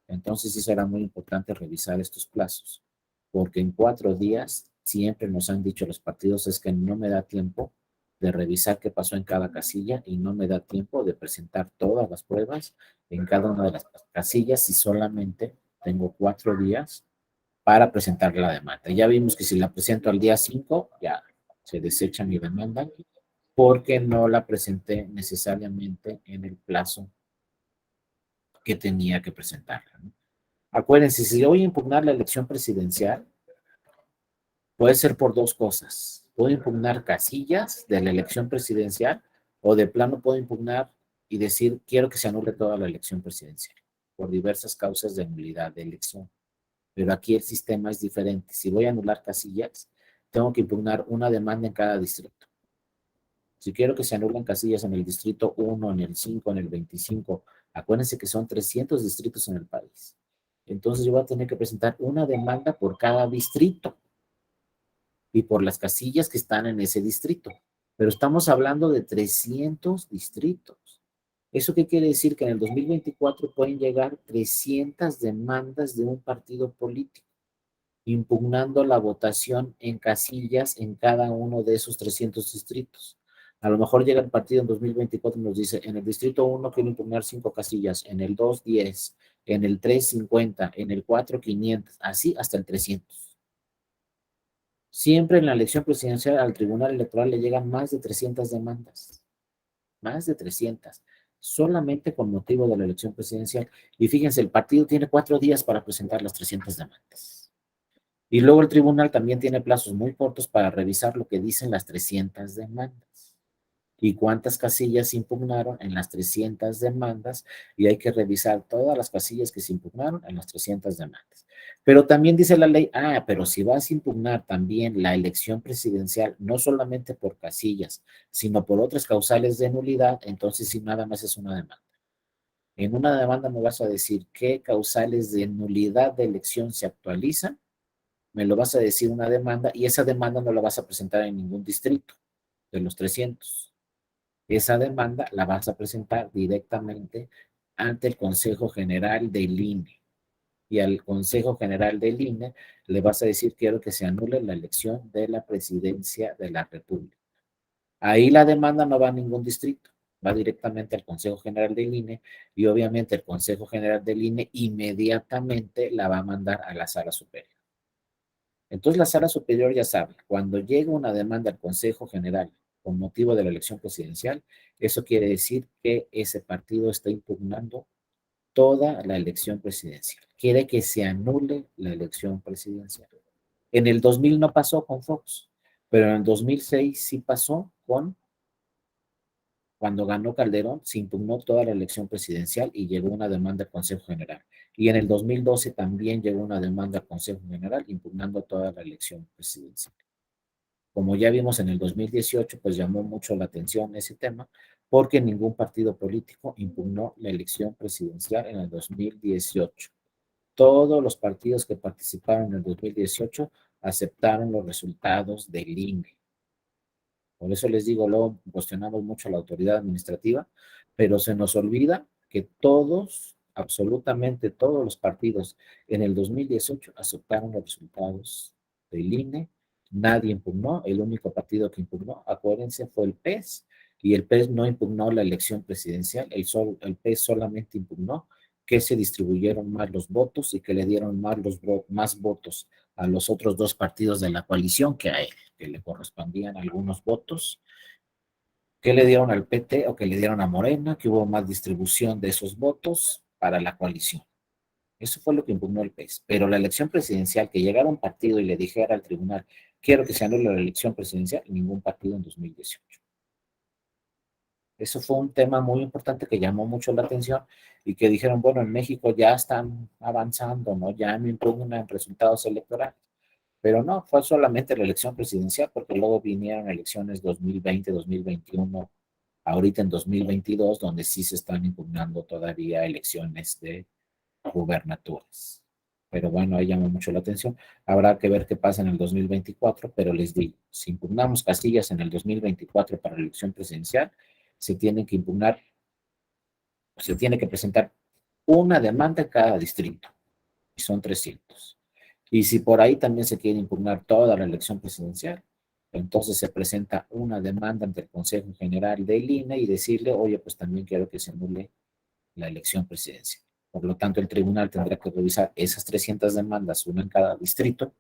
Entonces sí será muy importante revisar estos plazos, porque en 4 días siempre nos han dicho los partidos es que no me da tiempo de revisar qué pasó en cada casilla y no me da tiempo de presentar todas las pruebas en cada una de las casillas y solamente tengo 4 días para presentar la demanda. Ya vimos que si la presento al día 5, ya se desecha mi demanda porque no la presenté necesariamente en el plazo que tenía que presentarla, ¿no? Acuérdense, si voy a impugnar la elección presidencial, puede ser por 2 cosas. Puedo impugnar casillas de la elección presidencial o de plano puedo impugnar y decir, quiero que se anule toda la elección presidencial por diversas causas de nulidad de elección. Pero aquí el sistema es diferente. Si voy a anular casillas, tengo que impugnar una demanda en cada distrito. Si quiero que se anulen casillas en el distrito 1, en el 5, en el 25, acuérdense que son 300 distritos en el país. Entonces yo voy a tener que presentar una demanda por cada distrito y por las casillas que están en ese distrito. Pero estamos hablando de 300 distritos. ¿Eso qué quiere decir? Que en el 2024 pueden llegar 300 demandas de un partido político, impugnando la votación en casillas en cada uno de esos 300 distritos. A lo mejor llega el partido en 2024 y nos dice, en el distrito 1 quiero impugnar 5 casillas, en el 2, 10, en el 3, 50, en el 4, 500, así hasta el 300. Siempre en la elección presidencial al Tribunal Electoral le llegan más de 300 demandas, más de 300, solamente con motivo de la elección presidencial. Y fíjense, el partido tiene 4 días para presentar las 300 demandas. Y luego el tribunal también tiene plazos muy cortos para revisar lo que dicen las 300 demandas. y cuántas casillas se impugnaron en las 300 demandas, y hay que revisar todas las casillas que se impugnaron en las 300 demandas. Pero también dice la ley, pero si vas a impugnar también la elección presidencial, no solamente por casillas, sino por otras causales de nulidad, entonces sí nada más es una demanda. En una demanda me vas a decir qué causales de nulidad de elección se actualizan, me lo vas a decir una demanda, y esa demanda no la vas a presentar en ningún distrito de los 300. Esa demanda la vas a presentar directamente ante el Consejo General del INE. Y al Consejo General del INE le vas a decir: quiero que se anule la elección de la presidencia de la República. Ahí la demanda no va a ningún distrito, va directamente al Consejo General del INE, y obviamente el Consejo General del INE inmediatamente la va a mandar a la Sala Superior. Entonces la Sala Superior ya sabe, cuando llega una demanda al Consejo General con motivo de la elección presidencial, eso quiere decir que ese partido está impugnando toda la elección presidencial. Quiere que se anule la elección presidencial. En el 2000 no pasó con Fox, pero en el 2006 sí pasó cuando ganó Calderón, se impugnó toda la elección presidencial y llegó una demanda al Consejo General. Y en el 2012 también llegó una demanda al Consejo General impugnando toda la elección presidencial. Como ya vimos en el 2018, pues llamó mucho la atención ese tema, porque ningún partido político impugnó la elección presidencial en el 2018. Todos los partidos que participaron en el 2018 aceptaron los resultados del INE. Por eso les digo, luego cuestionamos mucho a la autoridad administrativa, pero se nos olvida que todos, absolutamente todos los partidos en el 2018 aceptaron los resultados del INE, nadie impugnó, el único partido que impugnó, acuérdense, fue el PES, y el PES no impugnó la elección presidencial, el PES solamente impugnó que se distribuyeron más los votos y que le dieron más votos a los otros dos partidos de la coalición que a él, que le correspondían algunos votos, que le dieron al PT o que le dieron a Morena, que hubo más distribución de esos votos para la coalición. Eso fue lo que impugnó el PES. Pero la elección presidencial, que llegara un partido y le dijera al tribunal: quiero que se anule la elección presidencial, ningún partido en 2018. Eso fue un tema muy importante que llamó mucho la atención, y que dijeron, bueno, en México ya están avanzando, ¿no? Ya no impugnan resultados electorales. Pero no, fue solamente la elección presidencial, porque luego vinieron elecciones 2020, 2021, ahorita en 2022, donde sí se están impugnando todavía elecciones de gubernaturas. Pero bueno, ahí llamó mucho la atención. Habrá que ver qué pasa en el 2024, pero les digo, si impugnamos casillas en el 2024 para la elección presidencial, se tienen que impugnar, se tiene que presentar una demanda en cada distrito, y son 300. Y si por ahí también se quiere impugnar toda la elección presidencial, entonces se presenta una demanda ante el Consejo General del INE y decirle: oye, pues también quiero que se anule la elección presidencial. Por lo tanto, el tribunal tendrá que revisar esas 300 demandas, una en cada distrito,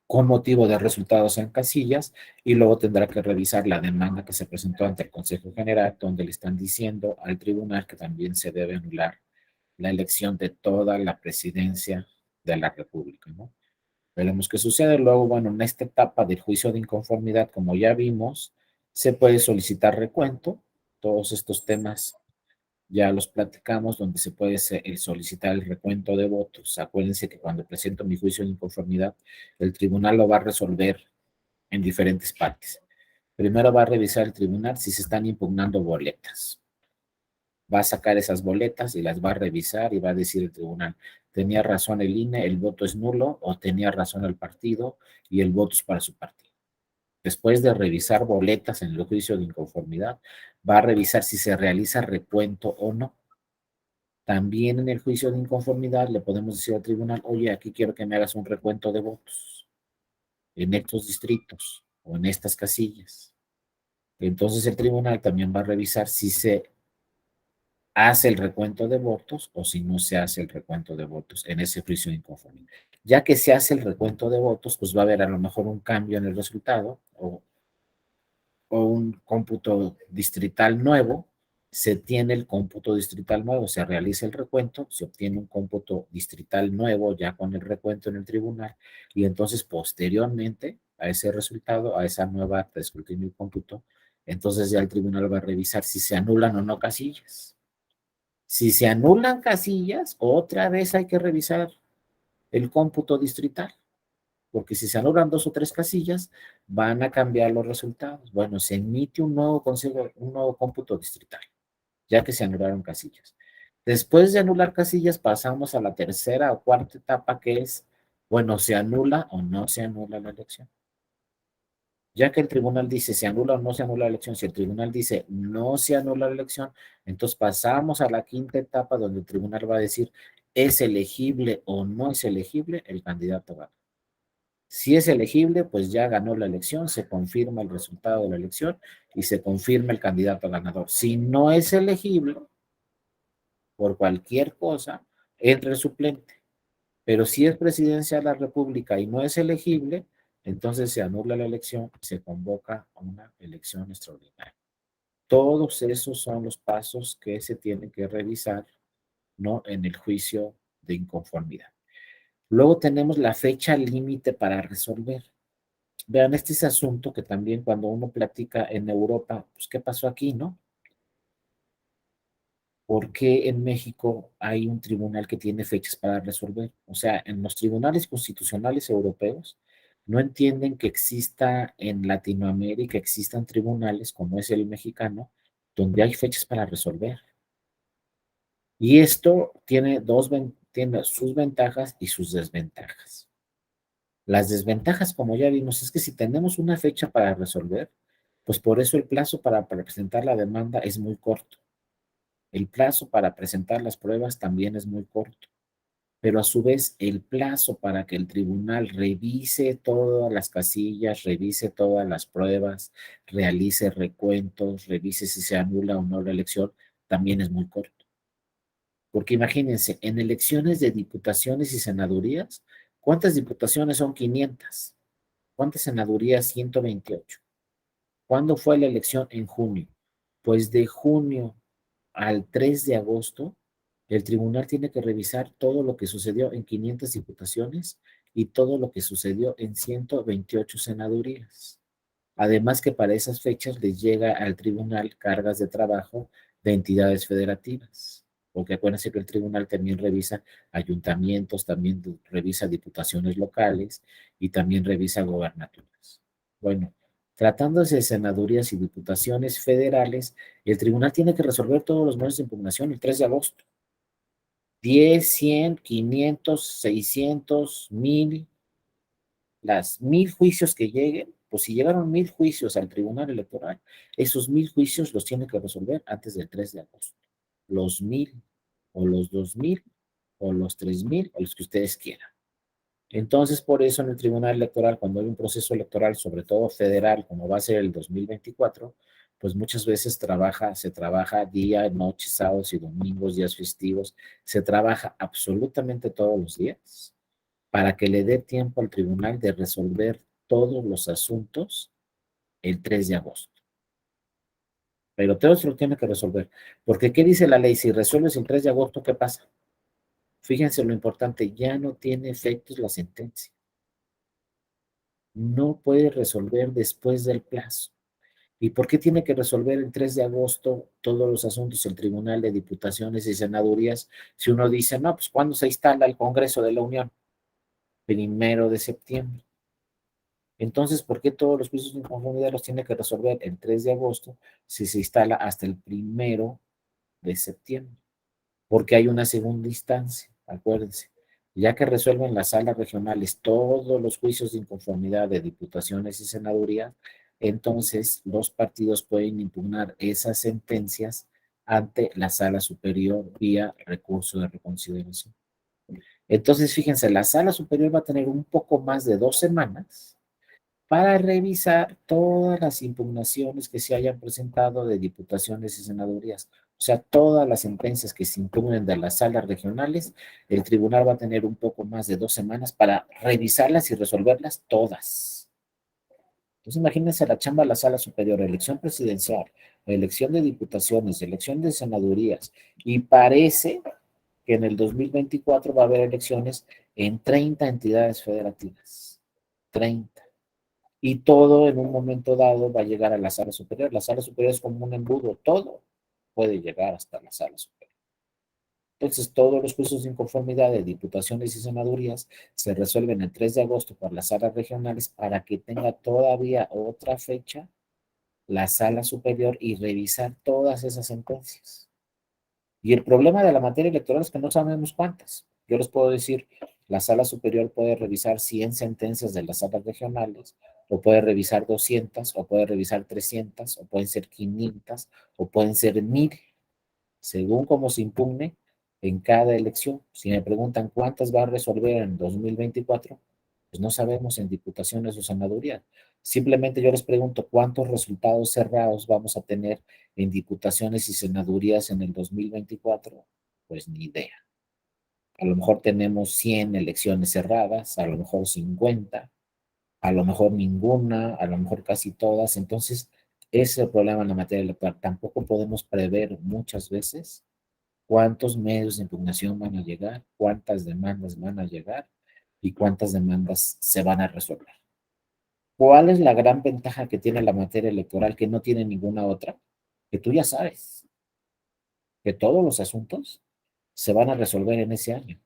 con motivo de resultados en casillas, y luego tendrá que revisar la demanda que se presentó ante el Consejo General, donde le están diciendo al tribunal que también se debe anular la elección de toda la presidencia de la República, ¿no? Veremos qué sucede. Luego, bueno, en esta etapa del juicio de inconformidad, como ya vimos, se puede solicitar recuento. Todos estos temas ya los platicamos, donde se puede solicitar el recuento de votos. Acuérdense que cuando presento mi juicio de inconformidad, el tribunal lo va a resolver en diferentes partes. Primero va a revisar el tribunal si se están impugnando boletas. Va a sacar esas boletas y las va a revisar, y va a decir el tribunal: tenía razón el INE, el voto es nulo, o tenía razón el partido y el voto es para su partido. Después de revisar boletas en el juicio de inconformidad, va a revisar si se realiza recuento o no. También en el juicio de inconformidad le podemos decir al tribunal: oye, aquí quiero que me hagas un recuento de votos en estos distritos o en estas casillas. Entonces el tribunal también va a revisar si se hace el recuento de votos o si no se hace el recuento de votos en ese juicio de inconformidad. Ya que se hace el recuento de votos, pues va a haber a lo mejor un cambio en el resultado, o un cómputo distrital nuevo. Se tiene el cómputo distrital nuevo, se realiza el recuento, se obtiene un cómputo distrital nuevo ya con el recuento en el tribunal, y entonces posteriormente a ese resultado, a esa nueva acta de escrutinio y cómputo, Entonces ya el tribunal va a revisar si se anulan o no casillas. Si se anulan casillas, otra vez hay que revisar el cómputo distrital, porque si se anulan 2 o 3 casillas, van a cambiar los resultados. Bueno, se emite un nuevo consejo, un nuevo cómputo distrital, ya que se anularon casillas. Después de anular casillas, pasamos a la tercera o cuarta etapa, que es, bueno, ¿se anula o no se anula la elección? Ya que el tribunal dice se anula o no se anula la elección, si el tribunal dice no se anula la elección, entonces pasamos a la quinta etapa donde el tribunal va a decir es elegible o no es elegible el candidato gana. Si es elegible, pues ya ganó la elección, se confirma el resultado de la elección y se confirma el candidato ganador. Si no es elegible, por cualquier cosa, entra el suplente. Pero si es presidencia de la República y no es elegible, entonces se anula la elección y se convoca a una elección extraordinaria. Todos esos son los pasos que se tienen que revisar, ¿no? En el juicio de inconformidad. Luego tenemos la fecha límite para resolver. Vean, este es asunto que también cuando uno platica en Europa, pues, ¿qué pasó aquí, no? ¿Por qué en México hay un tribunal que tiene fechas para resolver? O sea, en los tribunales constitucionales europeos no entienden que exista en Latinoamérica, existan tribunales como es el mexicano, donde hay fechas para resolver. Y esto tiene sus ventajas y sus desventajas. Las desventajas, como ya vimos, es que si tenemos una fecha para resolver, pues por eso el plazo para presentar la demanda es muy corto. El plazo para presentar las pruebas también es muy corto, pero a su vez el plazo para que el tribunal revise todas las casillas, revise todas las pruebas, realice recuentos, revise si se anula o no la elección, también es muy corto. Porque imagínense, en elecciones de diputaciones y senadurías, ¿cuántas diputaciones son 500? ¿Cuántas senadurías? 128. ¿Cuándo fue la elección? En junio. Pues de junio al 3 de agosto, el tribunal tiene que revisar todo lo que sucedió en 500 diputaciones y todo lo que sucedió en 128 senadurías. Además que para esas fechas les llega al tribunal cargas de trabajo de entidades federativas, porque acuérdense que el tribunal también revisa ayuntamientos, también revisa diputaciones locales y también revisa gobernaturas. Bueno, tratándose de senadurías y diputaciones federales, el tribunal tiene que resolver todos los meses de impugnación el 3 de agosto. 10, 100, 500, 600, 1000, las 1000 juicios que lleguen, pues si llegaron 1000 juicios al tribunal electoral, esos 1000 juicios los tiene que resolver antes del 3 de agosto. Los 1000, o los 2000, o los 3000, o los que ustedes quieran. Entonces, por eso en el tribunal electoral, cuando hay un proceso electoral, sobre todo federal, como va a ser el 2024, pues muchas veces se trabaja día, noche, sábados y domingos, días festivos, se trabaja absolutamente todos los días para que le dé tiempo al tribunal de resolver todos los asuntos el 3 de agosto. Pero todo se lo tiene que resolver. Porque, ¿qué dice la ley? Si resuelves el 3 de agosto, ¿qué pasa? Fíjense lo importante, ya no tiene efectos la sentencia. No puede resolver después del plazo. ¿Y por qué tiene que resolver el 3 de agosto todos los asuntos el Tribunal de Diputaciones y Senadurías si uno dice, no, pues ¿cuándo se instala el Congreso de la Unión? 1 de septiembre. Entonces, ¿por qué todos los juicios de inconformidad los tiene que resolver el 3 de agosto si se instala hasta el 1 de septiembre? Porque hay una segunda instancia, acuérdense. Ya que resuelven las salas regionales todos los juicios de inconformidad de diputaciones y senadurías, entonces los partidos pueden impugnar esas sentencias ante la sala superior vía recurso de reconsideración. Entonces, fíjense, la sala superior va a tener un poco más de 2 semanas para revisar todas las impugnaciones que se hayan presentado de diputaciones y senadurías. O sea, todas las sentencias que se impugnen de las salas regionales, el tribunal va a tener un poco más de 2 semanas para revisarlas y resolverlas todas. Entonces, imagínense la chamba de la sala superior, elección presidencial, elección de diputaciones, elección de senadurías, y parece que en el 2024 va a haber elecciones en 30 entidades federativas. 30. y todo en un momento dado va a llegar a la sala superior. La sala superior es como un embudo, todo puede llegar hasta la sala superior. Entonces, todos los juicios de inconformidad de diputaciones y senadurías se resuelven el 3 de agosto por las salas regionales para que tenga todavía otra fecha la sala superior y revisar todas esas sentencias. Y el problema de la materia electoral es que no sabemos cuántas. Yo les puedo decir, la sala superior puede revisar 100 sentencias de las salas regionales, o puede revisar 200, o puede revisar 300, o pueden ser 500, o pueden ser 1000, según cómo se impugne en cada elección. Si me preguntan cuántas va a resolver en 2024, pues no sabemos en diputaciones o senadurías. Simplemente yo les pregunto cuántos resultados cerrados vamos a tener en diputaciones y senadurías en el 2024. Pues ni idea. A lo mejor tenemos 100 elecciones cerradas, a lo mejor 50, a lo mejor ninguna, a lo mejor casi todas. Entonces, ese es el problema en la materia electoral. Tampoco podemos prever muchas veces cuántos medios de impugnación van a llegar, cuántas demandas van a llegar y cuántas demandas se van a resolver. ¿Cuál es la gran ventaja que tiene la materia electoral que no tiene ninguna otra? Que tú ya sabes que todos los asuntos se van a resolver en ese año.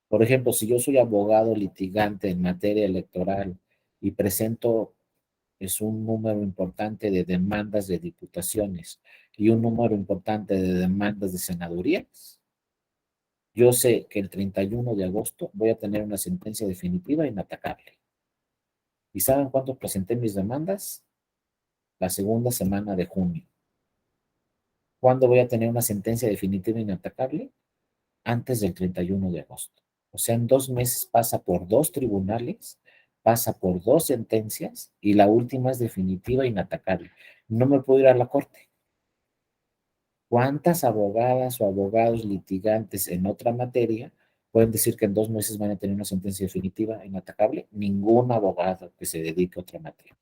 Por ejemplo, si yo soy abogado litigante en materia electoral y presento es un número importante de demandas de diputaciones y un número importante de demandas de senadurías, yo sé que el 31 de agosto voy a tener una sentencia definitiva inatacable. ¿Y saben cuándo presenté mis demandas? La segunda semana de junio. ¿Cuándo voy a tener una sentencia definitiva inatacable? Antes del 31 de agosto. O sea, en 2 meses pasa por 2 tribunales, pasa por 2 sentencias y la última es definitiva e inatacable. No me puedo ir a la corte. ¿Cuántas abogadas o abogados litigantes en otra materia pueden decir que en 2 meses van a tener una sentencia definitiva e inatacable? Ningún abogado que se dedique a otra materia,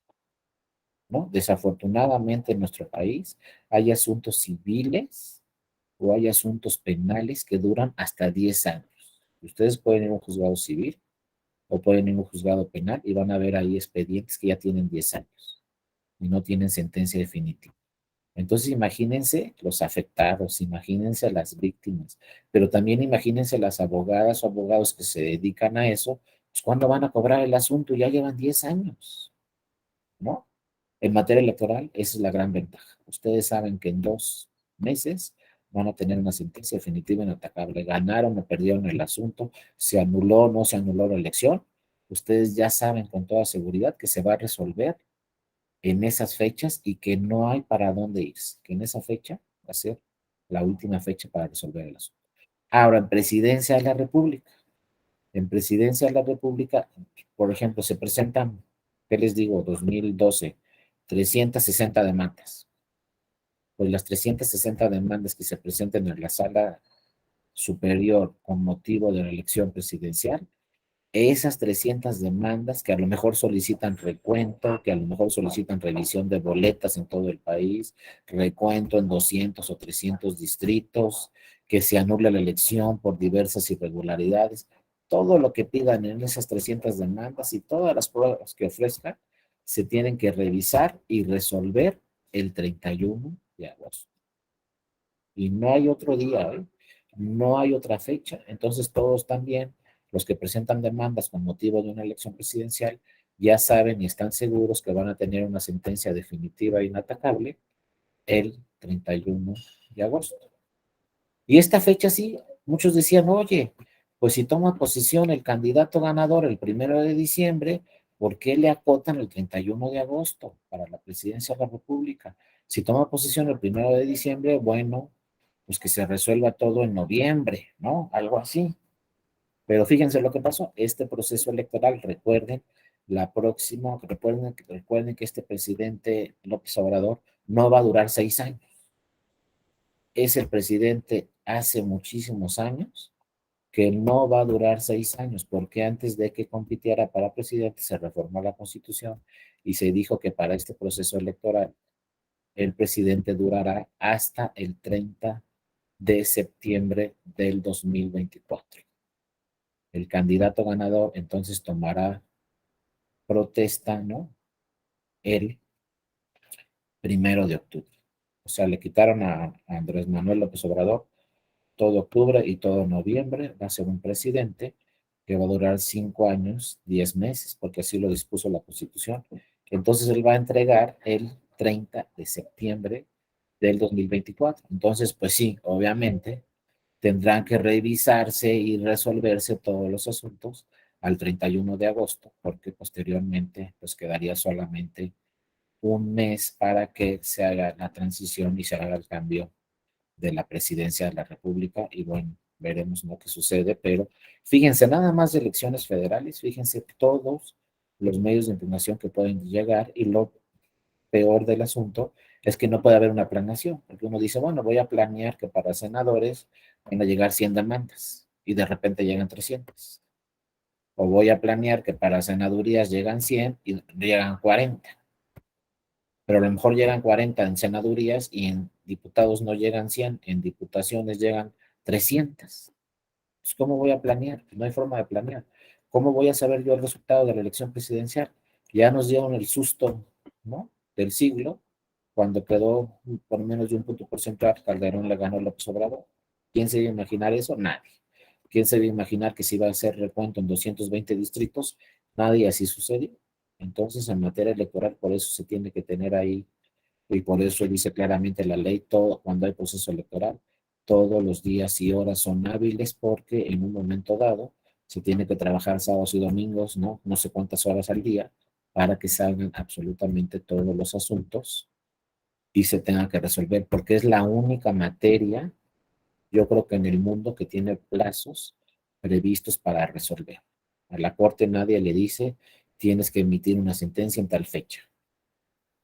¿no? Desafortunadamente en nuestro país hay asuntos civiles o hay asuntos penales que duran hasta 10 años. Ustedes pueden ir a un juzgado civil o pueden ir a un juzgado penal y van a ver ahí expedientes que ya tienen 10 años y no tienen sentencia definitiva. Entonces imagínense los afectados, imagínense las víctimas, pero también imagínense las abogadas o abogados que se dedican a eso, pues cuándo van a cobrar el asunto, ya llevan 10 años, ¿no? En materia electoral, esa es la gran ventaja. Ustedes saben que en 2 meses van a tener una sentencia definitiva inatacable. Ganaron o perdieron el asunto, se anuló o no se anuló la elección. Ustedes ya saben con toda seguridad que se va a resolver en esas fechas y que no hay para dónde irse, que en esa fecha va a ser la última fecha para resolver el asunto. Ahora, en presidencia de la República, en presidencia de la República, por ejemplo, se presentan, ¿qué les digo? 2012, 360 demandas. Pues las 360 demandas que se presenten en la sala superior con motivo de la elección presidencial, esas 300 demandas que a lo mejor solicitan recuento, que a lo mejor solicitan revisión de boletas en todo el país, recuento en 200 o 300 distritos, que se anule la elección por diversas irregularidades, todo lo que pidan en esas 300 demandas y todas las pruebas que ofrezcan, se tienen que revisar y resolver el 31 de agosto. Y no hay otro día, ¿eh? No hay otra fecha. Entonces todos también, los que presentan demandas con motivo de una elección presidencial, ya saben y están seguros que van a tener una sentencia definitiva e inatacable el 31 de agosto. Y esta fecha sí, muchos decían, oye, pues si toma posesión el candidato ganador el 1 de diciembre, ¿por qué le acotan el 31 de agosto para la presidencia de la República? Si toma posesión el 1 de diciembre, bueno, pues que se resuelva todo en noviembre, ¿no? Algo así. Pero fíjense lo que pasó, este proceso electoral, recuerden, recuerden que este presidente López Obrador no va a durar 6 años. Es el presidente hace muchísimos años que no va a durar 6 años, porque antes de que compitiera para presidente se reformó la Constitución y se dijo que para este proceso electoral el presidente durará hasta el 30 de septiembre del 2024. El candidato ganador entonces tomará protesta, ¿no? el 1 de octubre. O sea, le quitaron a Andrés Manuel López Obrador todo octubre y todo noviembre. Va a ser un presidente que va a durar 5 años, 10 meses, porque así lo dispuso la Constitución. Entonces él va a entregar el 30 de septiembre del 2024. Entonces, pues sí, obviamente tendrán que revisarse y resolverse todos los asuntos al 31 de agosto, porque posteriormente pues quedaría solamente un mes para que se haga la transición y se haga el cambio de la presidencia de la República. Y bueno, veremos lo que sucede, pero fíjense, nada más de elecciones federales, fíjense todos los medios de impugnación que pueden llegar, y lo peor del asunto es que no puede haber una planeación, porque uno dice, bueno, voy a planear que para senadores van a llegar 100 demandas y de repente llegan 300. O voy a planear que para senadurías llegan 100 y llegan 40. Pero a lo mejor llegan 40 en senadurías y en diputados no llegan 100, en diputaciones llegan 300. Pues, ¿cómo voy a planear? No hay forma de planear. ¿Cómo voy a saber yo el resultado de la elección presidencial? Ya nos dieron el susto, ¿no?, del siglo, cuando quedó por menos de un punto porcentual, Calderón le ganó a López Obrador. ¿Quién se iba a imaginar eso? Nadie. ¿Quién se iba a imaginar que se iba a hacer recuento en 220 distritos? Nadie. Así sucedió. Entonces, en materia electoral, por eso se tiene que tener ahí, y por eso dice claramente la ley, todo, cuando hay proceso electoral, todos los días y horas son hábiles, porque en un momento dado se tiene que trabajar sábados y domingos, ¿no? No sé cuántas horas al día, para que salgan absolutamente todos los asuntos y se tenga que resolver, porque es la única materia, yo creo que en el mundo, que tiene plazos previstos para resolver. A la Corte nadie le dice, tienes que emitir una sentencia en tal fecha,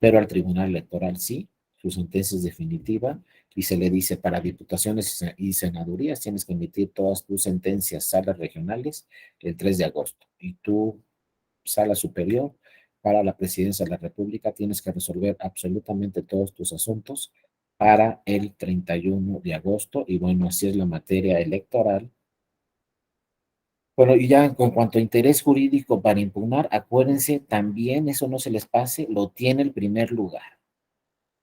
pero al Tribunal Electoral sí, su sentencia es definitiva, y se le dice, para diputaciones y senadurías tienes que emitir todas tus sentencias, salas regionales, el 3 de agosto, y tú, sala superior, para la presidencia de la República, tienes que resolver absolutamente todos tus asuntos para el 31 de agosto, y bueno, así es la materia electoral. Bueno, y ya con cuanto a interés jurídico para impugnar, acuérdense, también eso no se les pase, lo tiene el primer lugar.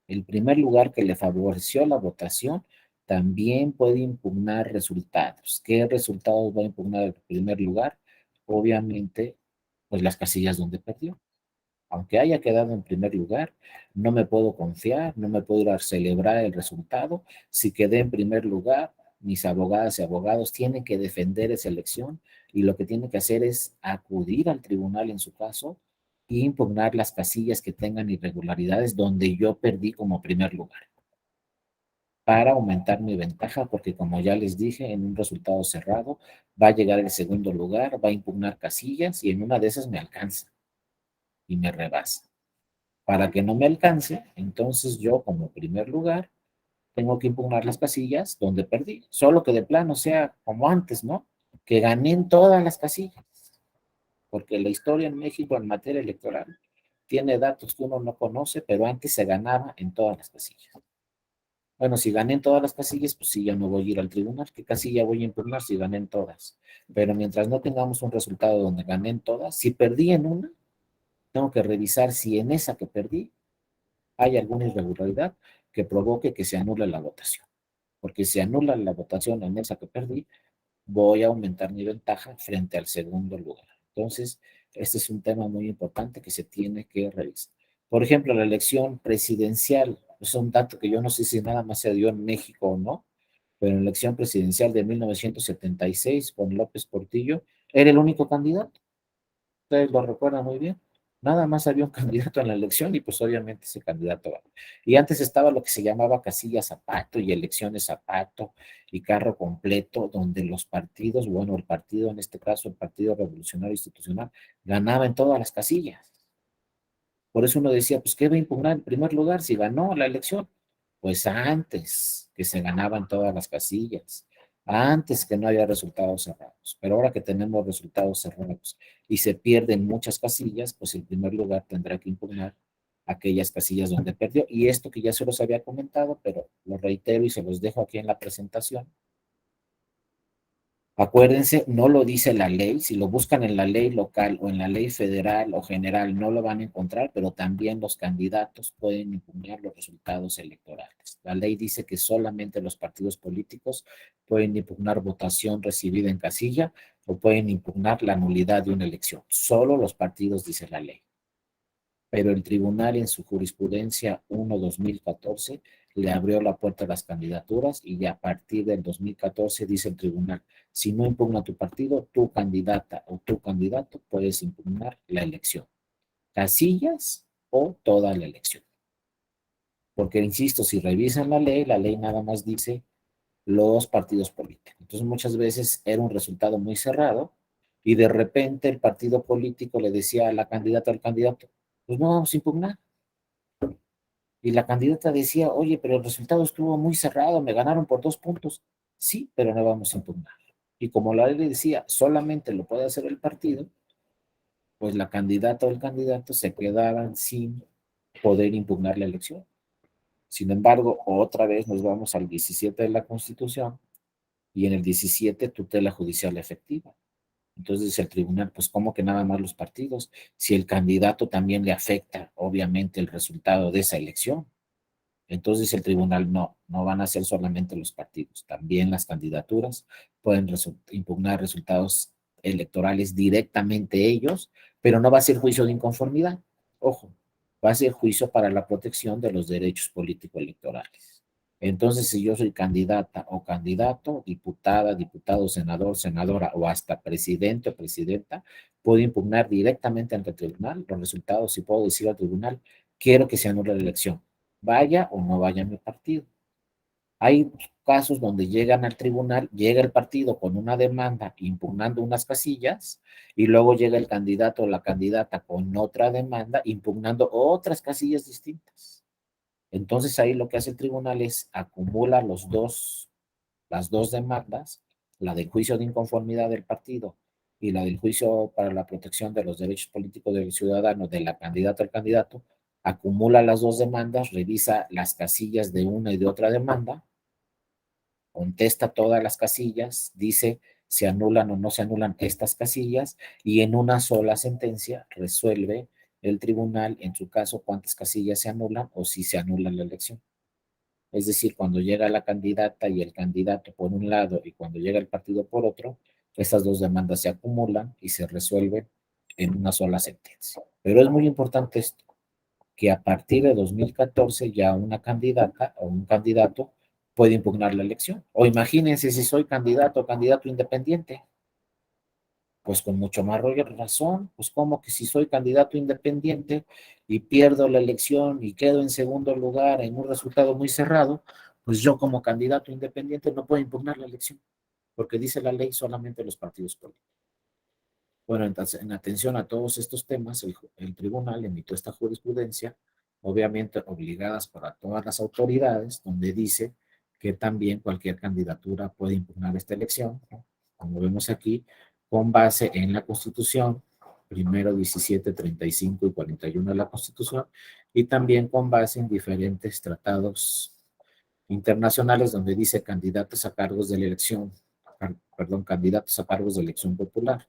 El primer lugar que le favoreció la votación también puede impugnar resultados. ¿Qué resultados va a impugnar el primer lugar? Obviamente, pues las casillas donde perdió. Aunque haya quedado en primer lugar, no me puedo confiar, no me puedo ir a celebrar el resultado. Si quedé en primer lugar, mis abogadas y abogados tienen que defender esa elección, y lo que tienen que hacer es acudir al tribunal en su caso e impugnar las casillas que tengan irregularidades donde yo perdí como primer lugar, para aumentar mi ventaja, porque como ya les dije, en un resultado cerrado va a llegar el segundo lugar, va a impugnar casillas y en una de esas me alcanza y me rebasa. Para que no me alcance, entonces yo como primer lugar tengo que impugnar las casillas donde perdí, solo que de plano sea como antes, ¿no? Que gané en todas las casillas, porque la historia en México en materia electoral tiene datos que uno no conoce, pero antes se ganaba en todas las casillas. Bueno, si gané en todas las casillas, pues sí, ya no voy a ir al tribunal. ¿Qué casilla voy a impugnar si gané en todas? Pero mientras no tengamos un resultado donde gané en todas, si perdí en una, tengo que revisar si en esa que perdí hay alguna irregularidad que provoque que se anule la votación. Porque si anula la votación en esa que perdí, voy a aumentar mi ventaja frente al segundo lugar. Entonces, este es un tema muy importante que se tiene que revisar. Por ejemplo, la elección presidencial es un dato que yo no sé si nada más se dio en México o no, pero en la elección presidencial de 1976 con López Portillo, era el único candidato. Ustedes lo recuerdan muy bien. Nada más había un candidato en la elección y pues obviamente ese candidato va. Y antes estaba lo que se llamaba casilla zapato y elecciones zapato y carro completo, donde los partidos, bueno, el partido, en este caso el Partido Revolucionario Institucional, ganaba en todas las casillas. Por eso uno decía, pues, ¿qué va a impugnar en primer lugar si ganó la elección? Pues antes que se ganaban todas las casillas, antes que no había resultados cerrados. Pero ahora que tenemos resultados cerrados y se pierden muchas casillas, pues el primer lugar tendrá que impugnar aquellas casillas donde perdió. Y esto que ya se los había comentado, pero lo reitero y se los dejo aquí en la presentación, Acuérdense, no lo dice la ley, si lo buscan en la ley local o en la ley federal o general no lo van a encontrar, pero también los candidatos pueden impugnar los resultados electorales. La ley dice que solamente los partidos políticos pueden impugnar votación recibida en casilla o pueden impugnar la nulidad de una elección. Solo los partidos, dice la ley. Pero el tribunal en su jurisprudencia 1-2014 le abrió la puerta a las candidaturas y a partir del 2014 dice el tribunal, si no impugna tu partido, tu candidata o tu candidato puedes impugnar la elección, casillas o toda la elección. Porque, insisto, si revisan la ley nada más dice los partidos políticos. Entonces muchas veces era un resultado muy cerrado y de repente el partido político le decía a la candidata o al candidato, pues no vamos a impugnar. Y la candidata decía, oye, pero el resultado estuvo muy cerrado, me ganaron por 2 puntos. Sí, pero no vamos a impugnar. Y como la ley decía, solamente lo puede hacer el partido, pues la candidata o el candidato se quedaban sin poder impugnar la elección. Sin embargo, otra vez nos vamos al 17 de la Constitución y en el 17 tutela judicial efectiva. Entonces dice el tribunal, pues ¿cómo que nada más los partidos? Si el candidato también le afecta, obviamente, el resultado de esa elección. Entonces el tribunal no van a ser solamente los partidos, también las candidaturas pueden impugnar resultados electorales directamente ellos, pero no va a ser juicio de inconformidad. Ojo, va a ser juicio para la protección de los derechos político-electorales. Entonces, si yo soy candidata o candidato, diputada, diputado, senador, senadora o hasta presidente o presidenta, puedo impugnar directamente ante el tribunal los resultados y puedo decir al tribunal, quiero que se anule la elección, vaya o no vaya mi partido. Hay casos donde llegan al tribunal, llega el partido con una demanda impugnando unas casillas y luego llega el candidato o la candidata con otra demanda impugnando otras casillas distintas. Entonces ahí lo que hace el tribunal es acumular las dos demandas, la del juicio de inconformidad del partido y la del juicio para la protección de los derechos políticos del ciudadano de la candidata al candidato, acumula las dos demandas, revisa las casillas de una y de otra demanda, contesta todas las casillas, dice se anulan o no se anulan estas casillas y en una sola sentencia resuelve el tribunal, en su caso, cuántas casillas se anulan o si se anula la elección. Es decir, cuando llega la candidata y el candidato por un lado y cuando llega el partido por otro, estas dos demandas se acumulan y se resuelven en una sola sentencia. Pero es muy importante esto, que a partir de 2014 ya una candidata o un candidato puede impugnar la elección. O imagínense si soy candidato o candidato independiente, pues con mucho más razón, pues como que si soy candidato independiente y pierdo la elección y quedo en segundo lugar en un resultado muy cerrado, pues yo como candidato independiente no puedo impugnar la elección, porque dice la ley solamente los partidos políticos. Bueno, entonces, en atención a todos estos temas, el tribunal emitió esta jurisprudencia, obviamente obligadas para todas las autoridades, donde dice que también cualquier candidatura puede impugnar esta elección, ¿no? Como vemos aquí, con base en la Constitución, primero 17, 35 y 41 de la Constitución, y también con base en diferentes tratados internacionales donde dice candidatos a cargos de la elección, perdón, candidatos a cargos de elección popular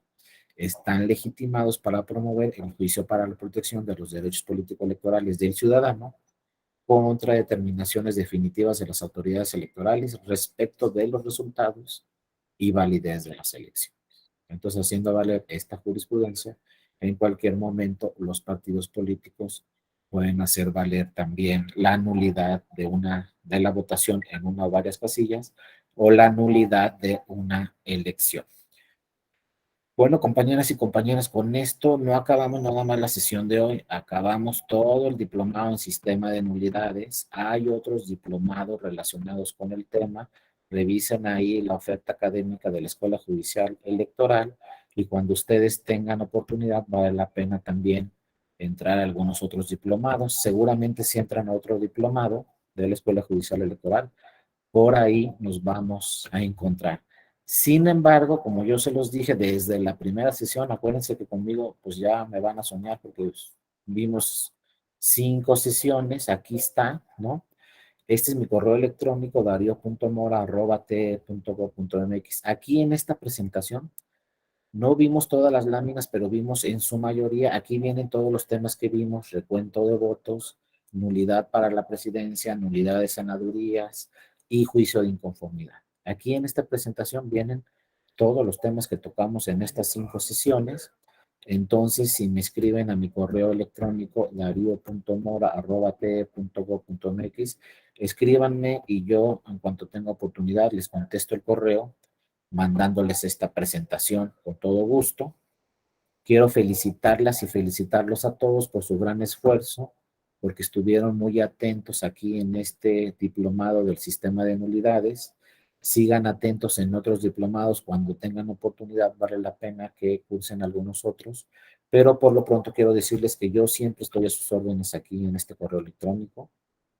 están legitimados para promover el juicio para la protección de los derechos político-electorales del ciudadano contra determinaciones definitivas de las autoridades electorales respecto de los resultados y validez de las elecciones. Entonces, haciendo valer esta jurisprudencia, en cualquier momento los partidos políticos pueden hacer valer también la nulidad de la votación en una o varias casillas o la nulidad de una elección. Bueno, compañeras y compañeras, con esto no acabamos nada más la sesión de hoy, acabamos todo el diplomado en sistema de nulidades. Hay otros diplomados relacionados con el tema. Revisen ahí la oferta académica de la Escuela Judicial Electoral y cuando ustedes tengan oportunidad, vale la pena también entrar a algunos otros diplomados. Seguramente si entran a otro diplomado de la Escuela Judicial Electoral, por ahí nos vamos a encontrar. Sin embargo, como yo se los dije desde la primera sesión, acuérdense que conmigo pues ya me van a soñar porque vimos 5 sesiones, aquí está, ¿no? Este es mi correo electrónico, dario.mora@te.gov.mx. Aquí en esta presentación no vimos todas las láminas, pero vimos en su mayoría, aquí vienen todos los temas que vimos: recuento de votos, nulidad para la presidencia, nulidad de senadurías y juicio de inconformidad. Aquí en esta presentación vienen todos los temas que tocamos en estas 5 sesiones. Entonces, si me escriben a mi correo electrónico dario.mora@te.gov.mx, escríbanme y yo, en cuanto tenga oportunidad, les contesto el correo mandándoles esta presentación con todo gusto. Quiero felicitarlas y felicitarlos a todos por su gran esfuerzo, porque estuvieron muy atentos aquí en este diplomado del sistema de nulidades. Sigan atentos en otros diplomados. Cuando tengan oportunidad, vale la pena que cursen algunos otros. Pero por lo pronto quiero decirles que yo siempre estoy a sus órdenes aquí en este correo electrónico,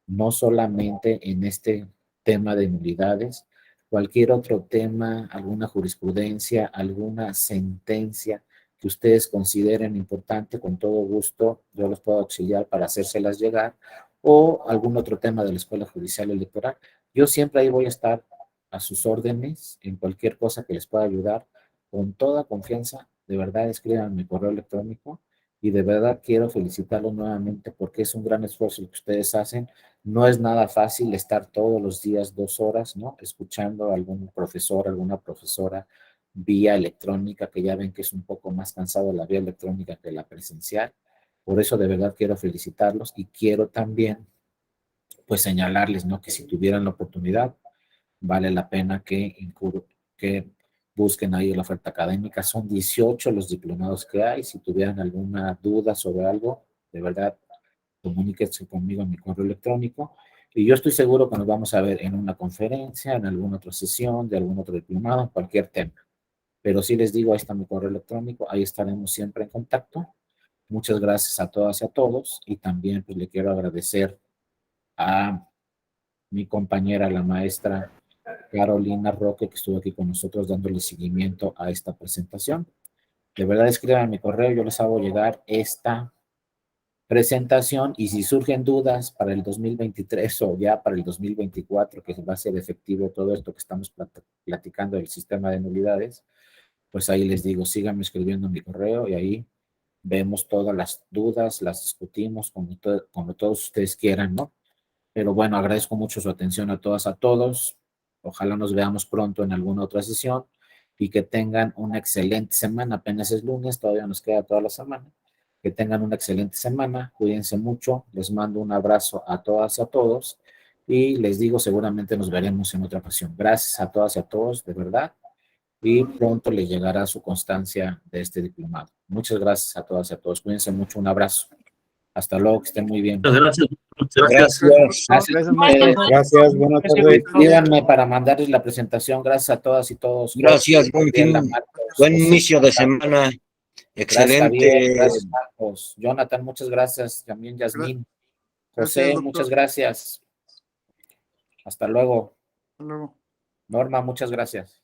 no solamente en este tema de nulidades, cualquier otro tema, alguna jurisprudencia, alguna sentencia que ustedes consideren importante, con todo gusto yo los puedo auxiliar para hacérselas llegar, o algún otro tema de la Escuela Judicial Electoral. Yo siempre ahí voy a estar a sus órdenes en cualquier cosa que les pueda ayudar, con toda confianza. De verdad, escriban mi correo electrónico y de verdad quiero felicitarlos nuevamente porque es un gran esfuerzo el que ustedes hacen. No es nada fácil estar todos los días 2 horas, ¿no? Escuchando a algún profesor, alguna profesora vía electrónica, que ya ven que es un poco más cansado la vía electrónica que la presencial. Por eso de verdad quiero felicitarlos y quiero también pues señalarles, ¿no? Que si tuvieran la oportunidad, vale la pena que busquen ahí la oferta académica. Son 18 los diplomados que hay. Si tuvieran alguna duda sobre algo, de verdad, comuníquense conmigo en mi correo electrónico. Y yo estoy seguro que nos vamos a ver en una conferencia, en alguna otra sesión, de algún otro diplomado, cualquier tema. Pero sí les digo, ahí está mi correo electrónico, ahí estaremos siempre en contacto. Muchas gracias a todas y a todos. Y también pues le quiero agradecer a mi compañera, la maestra Carolina Roque, que estuvo aquí con nosotros dándole seguimiento a esta presentación. De verdad, escriban mi correo, yo les hago llegar esta presentación, y si surgen dudas para el 2023 o ya para el 2024, que va a ser efectivo todo esto que estamos platicando del sistema de nulidades, pues ahí les digo, síganme escribiendo mi correo y ahí vemos todas las dudas, las discutimos como todos ustedes quieran, ¿no? Pero bueno, agradezco mucho su atención a todas, a todos. Ojalá nos veamos pronto en alguna otra sesión y que tengan una excelente semana. Apenas es lunes, todavía nos queda toda la semana. Que tengan una excelente semana, cuídense mucho. Les mando un abrazo a todas y a todos y les digo, seguramente nos veremos en otra ocasión. Gracias a todas y a todos, de verdad, y pronto les llegará su constancia de este diplomado. Muchas gracias a todas y a todos. Cuídense mucho. Un abrazo. Hasta luego, que estén muy bien. Muchas gracias. Gracias. Gracias. Gracias, buenas tardes. Escríbanme para mandarles la presentación. Gracias a todas y todos. Gracias, buen Gabriela, fin, Marcos, buen José, inicio de semana. gracias, Javier. Excelente. Gracias, Marcos. Jonathan, muchas gracias. También Yasmín. José, Gracias, doctor. muchas gracias. Hasta luego. Hasta luego. Norma, muchas gracias.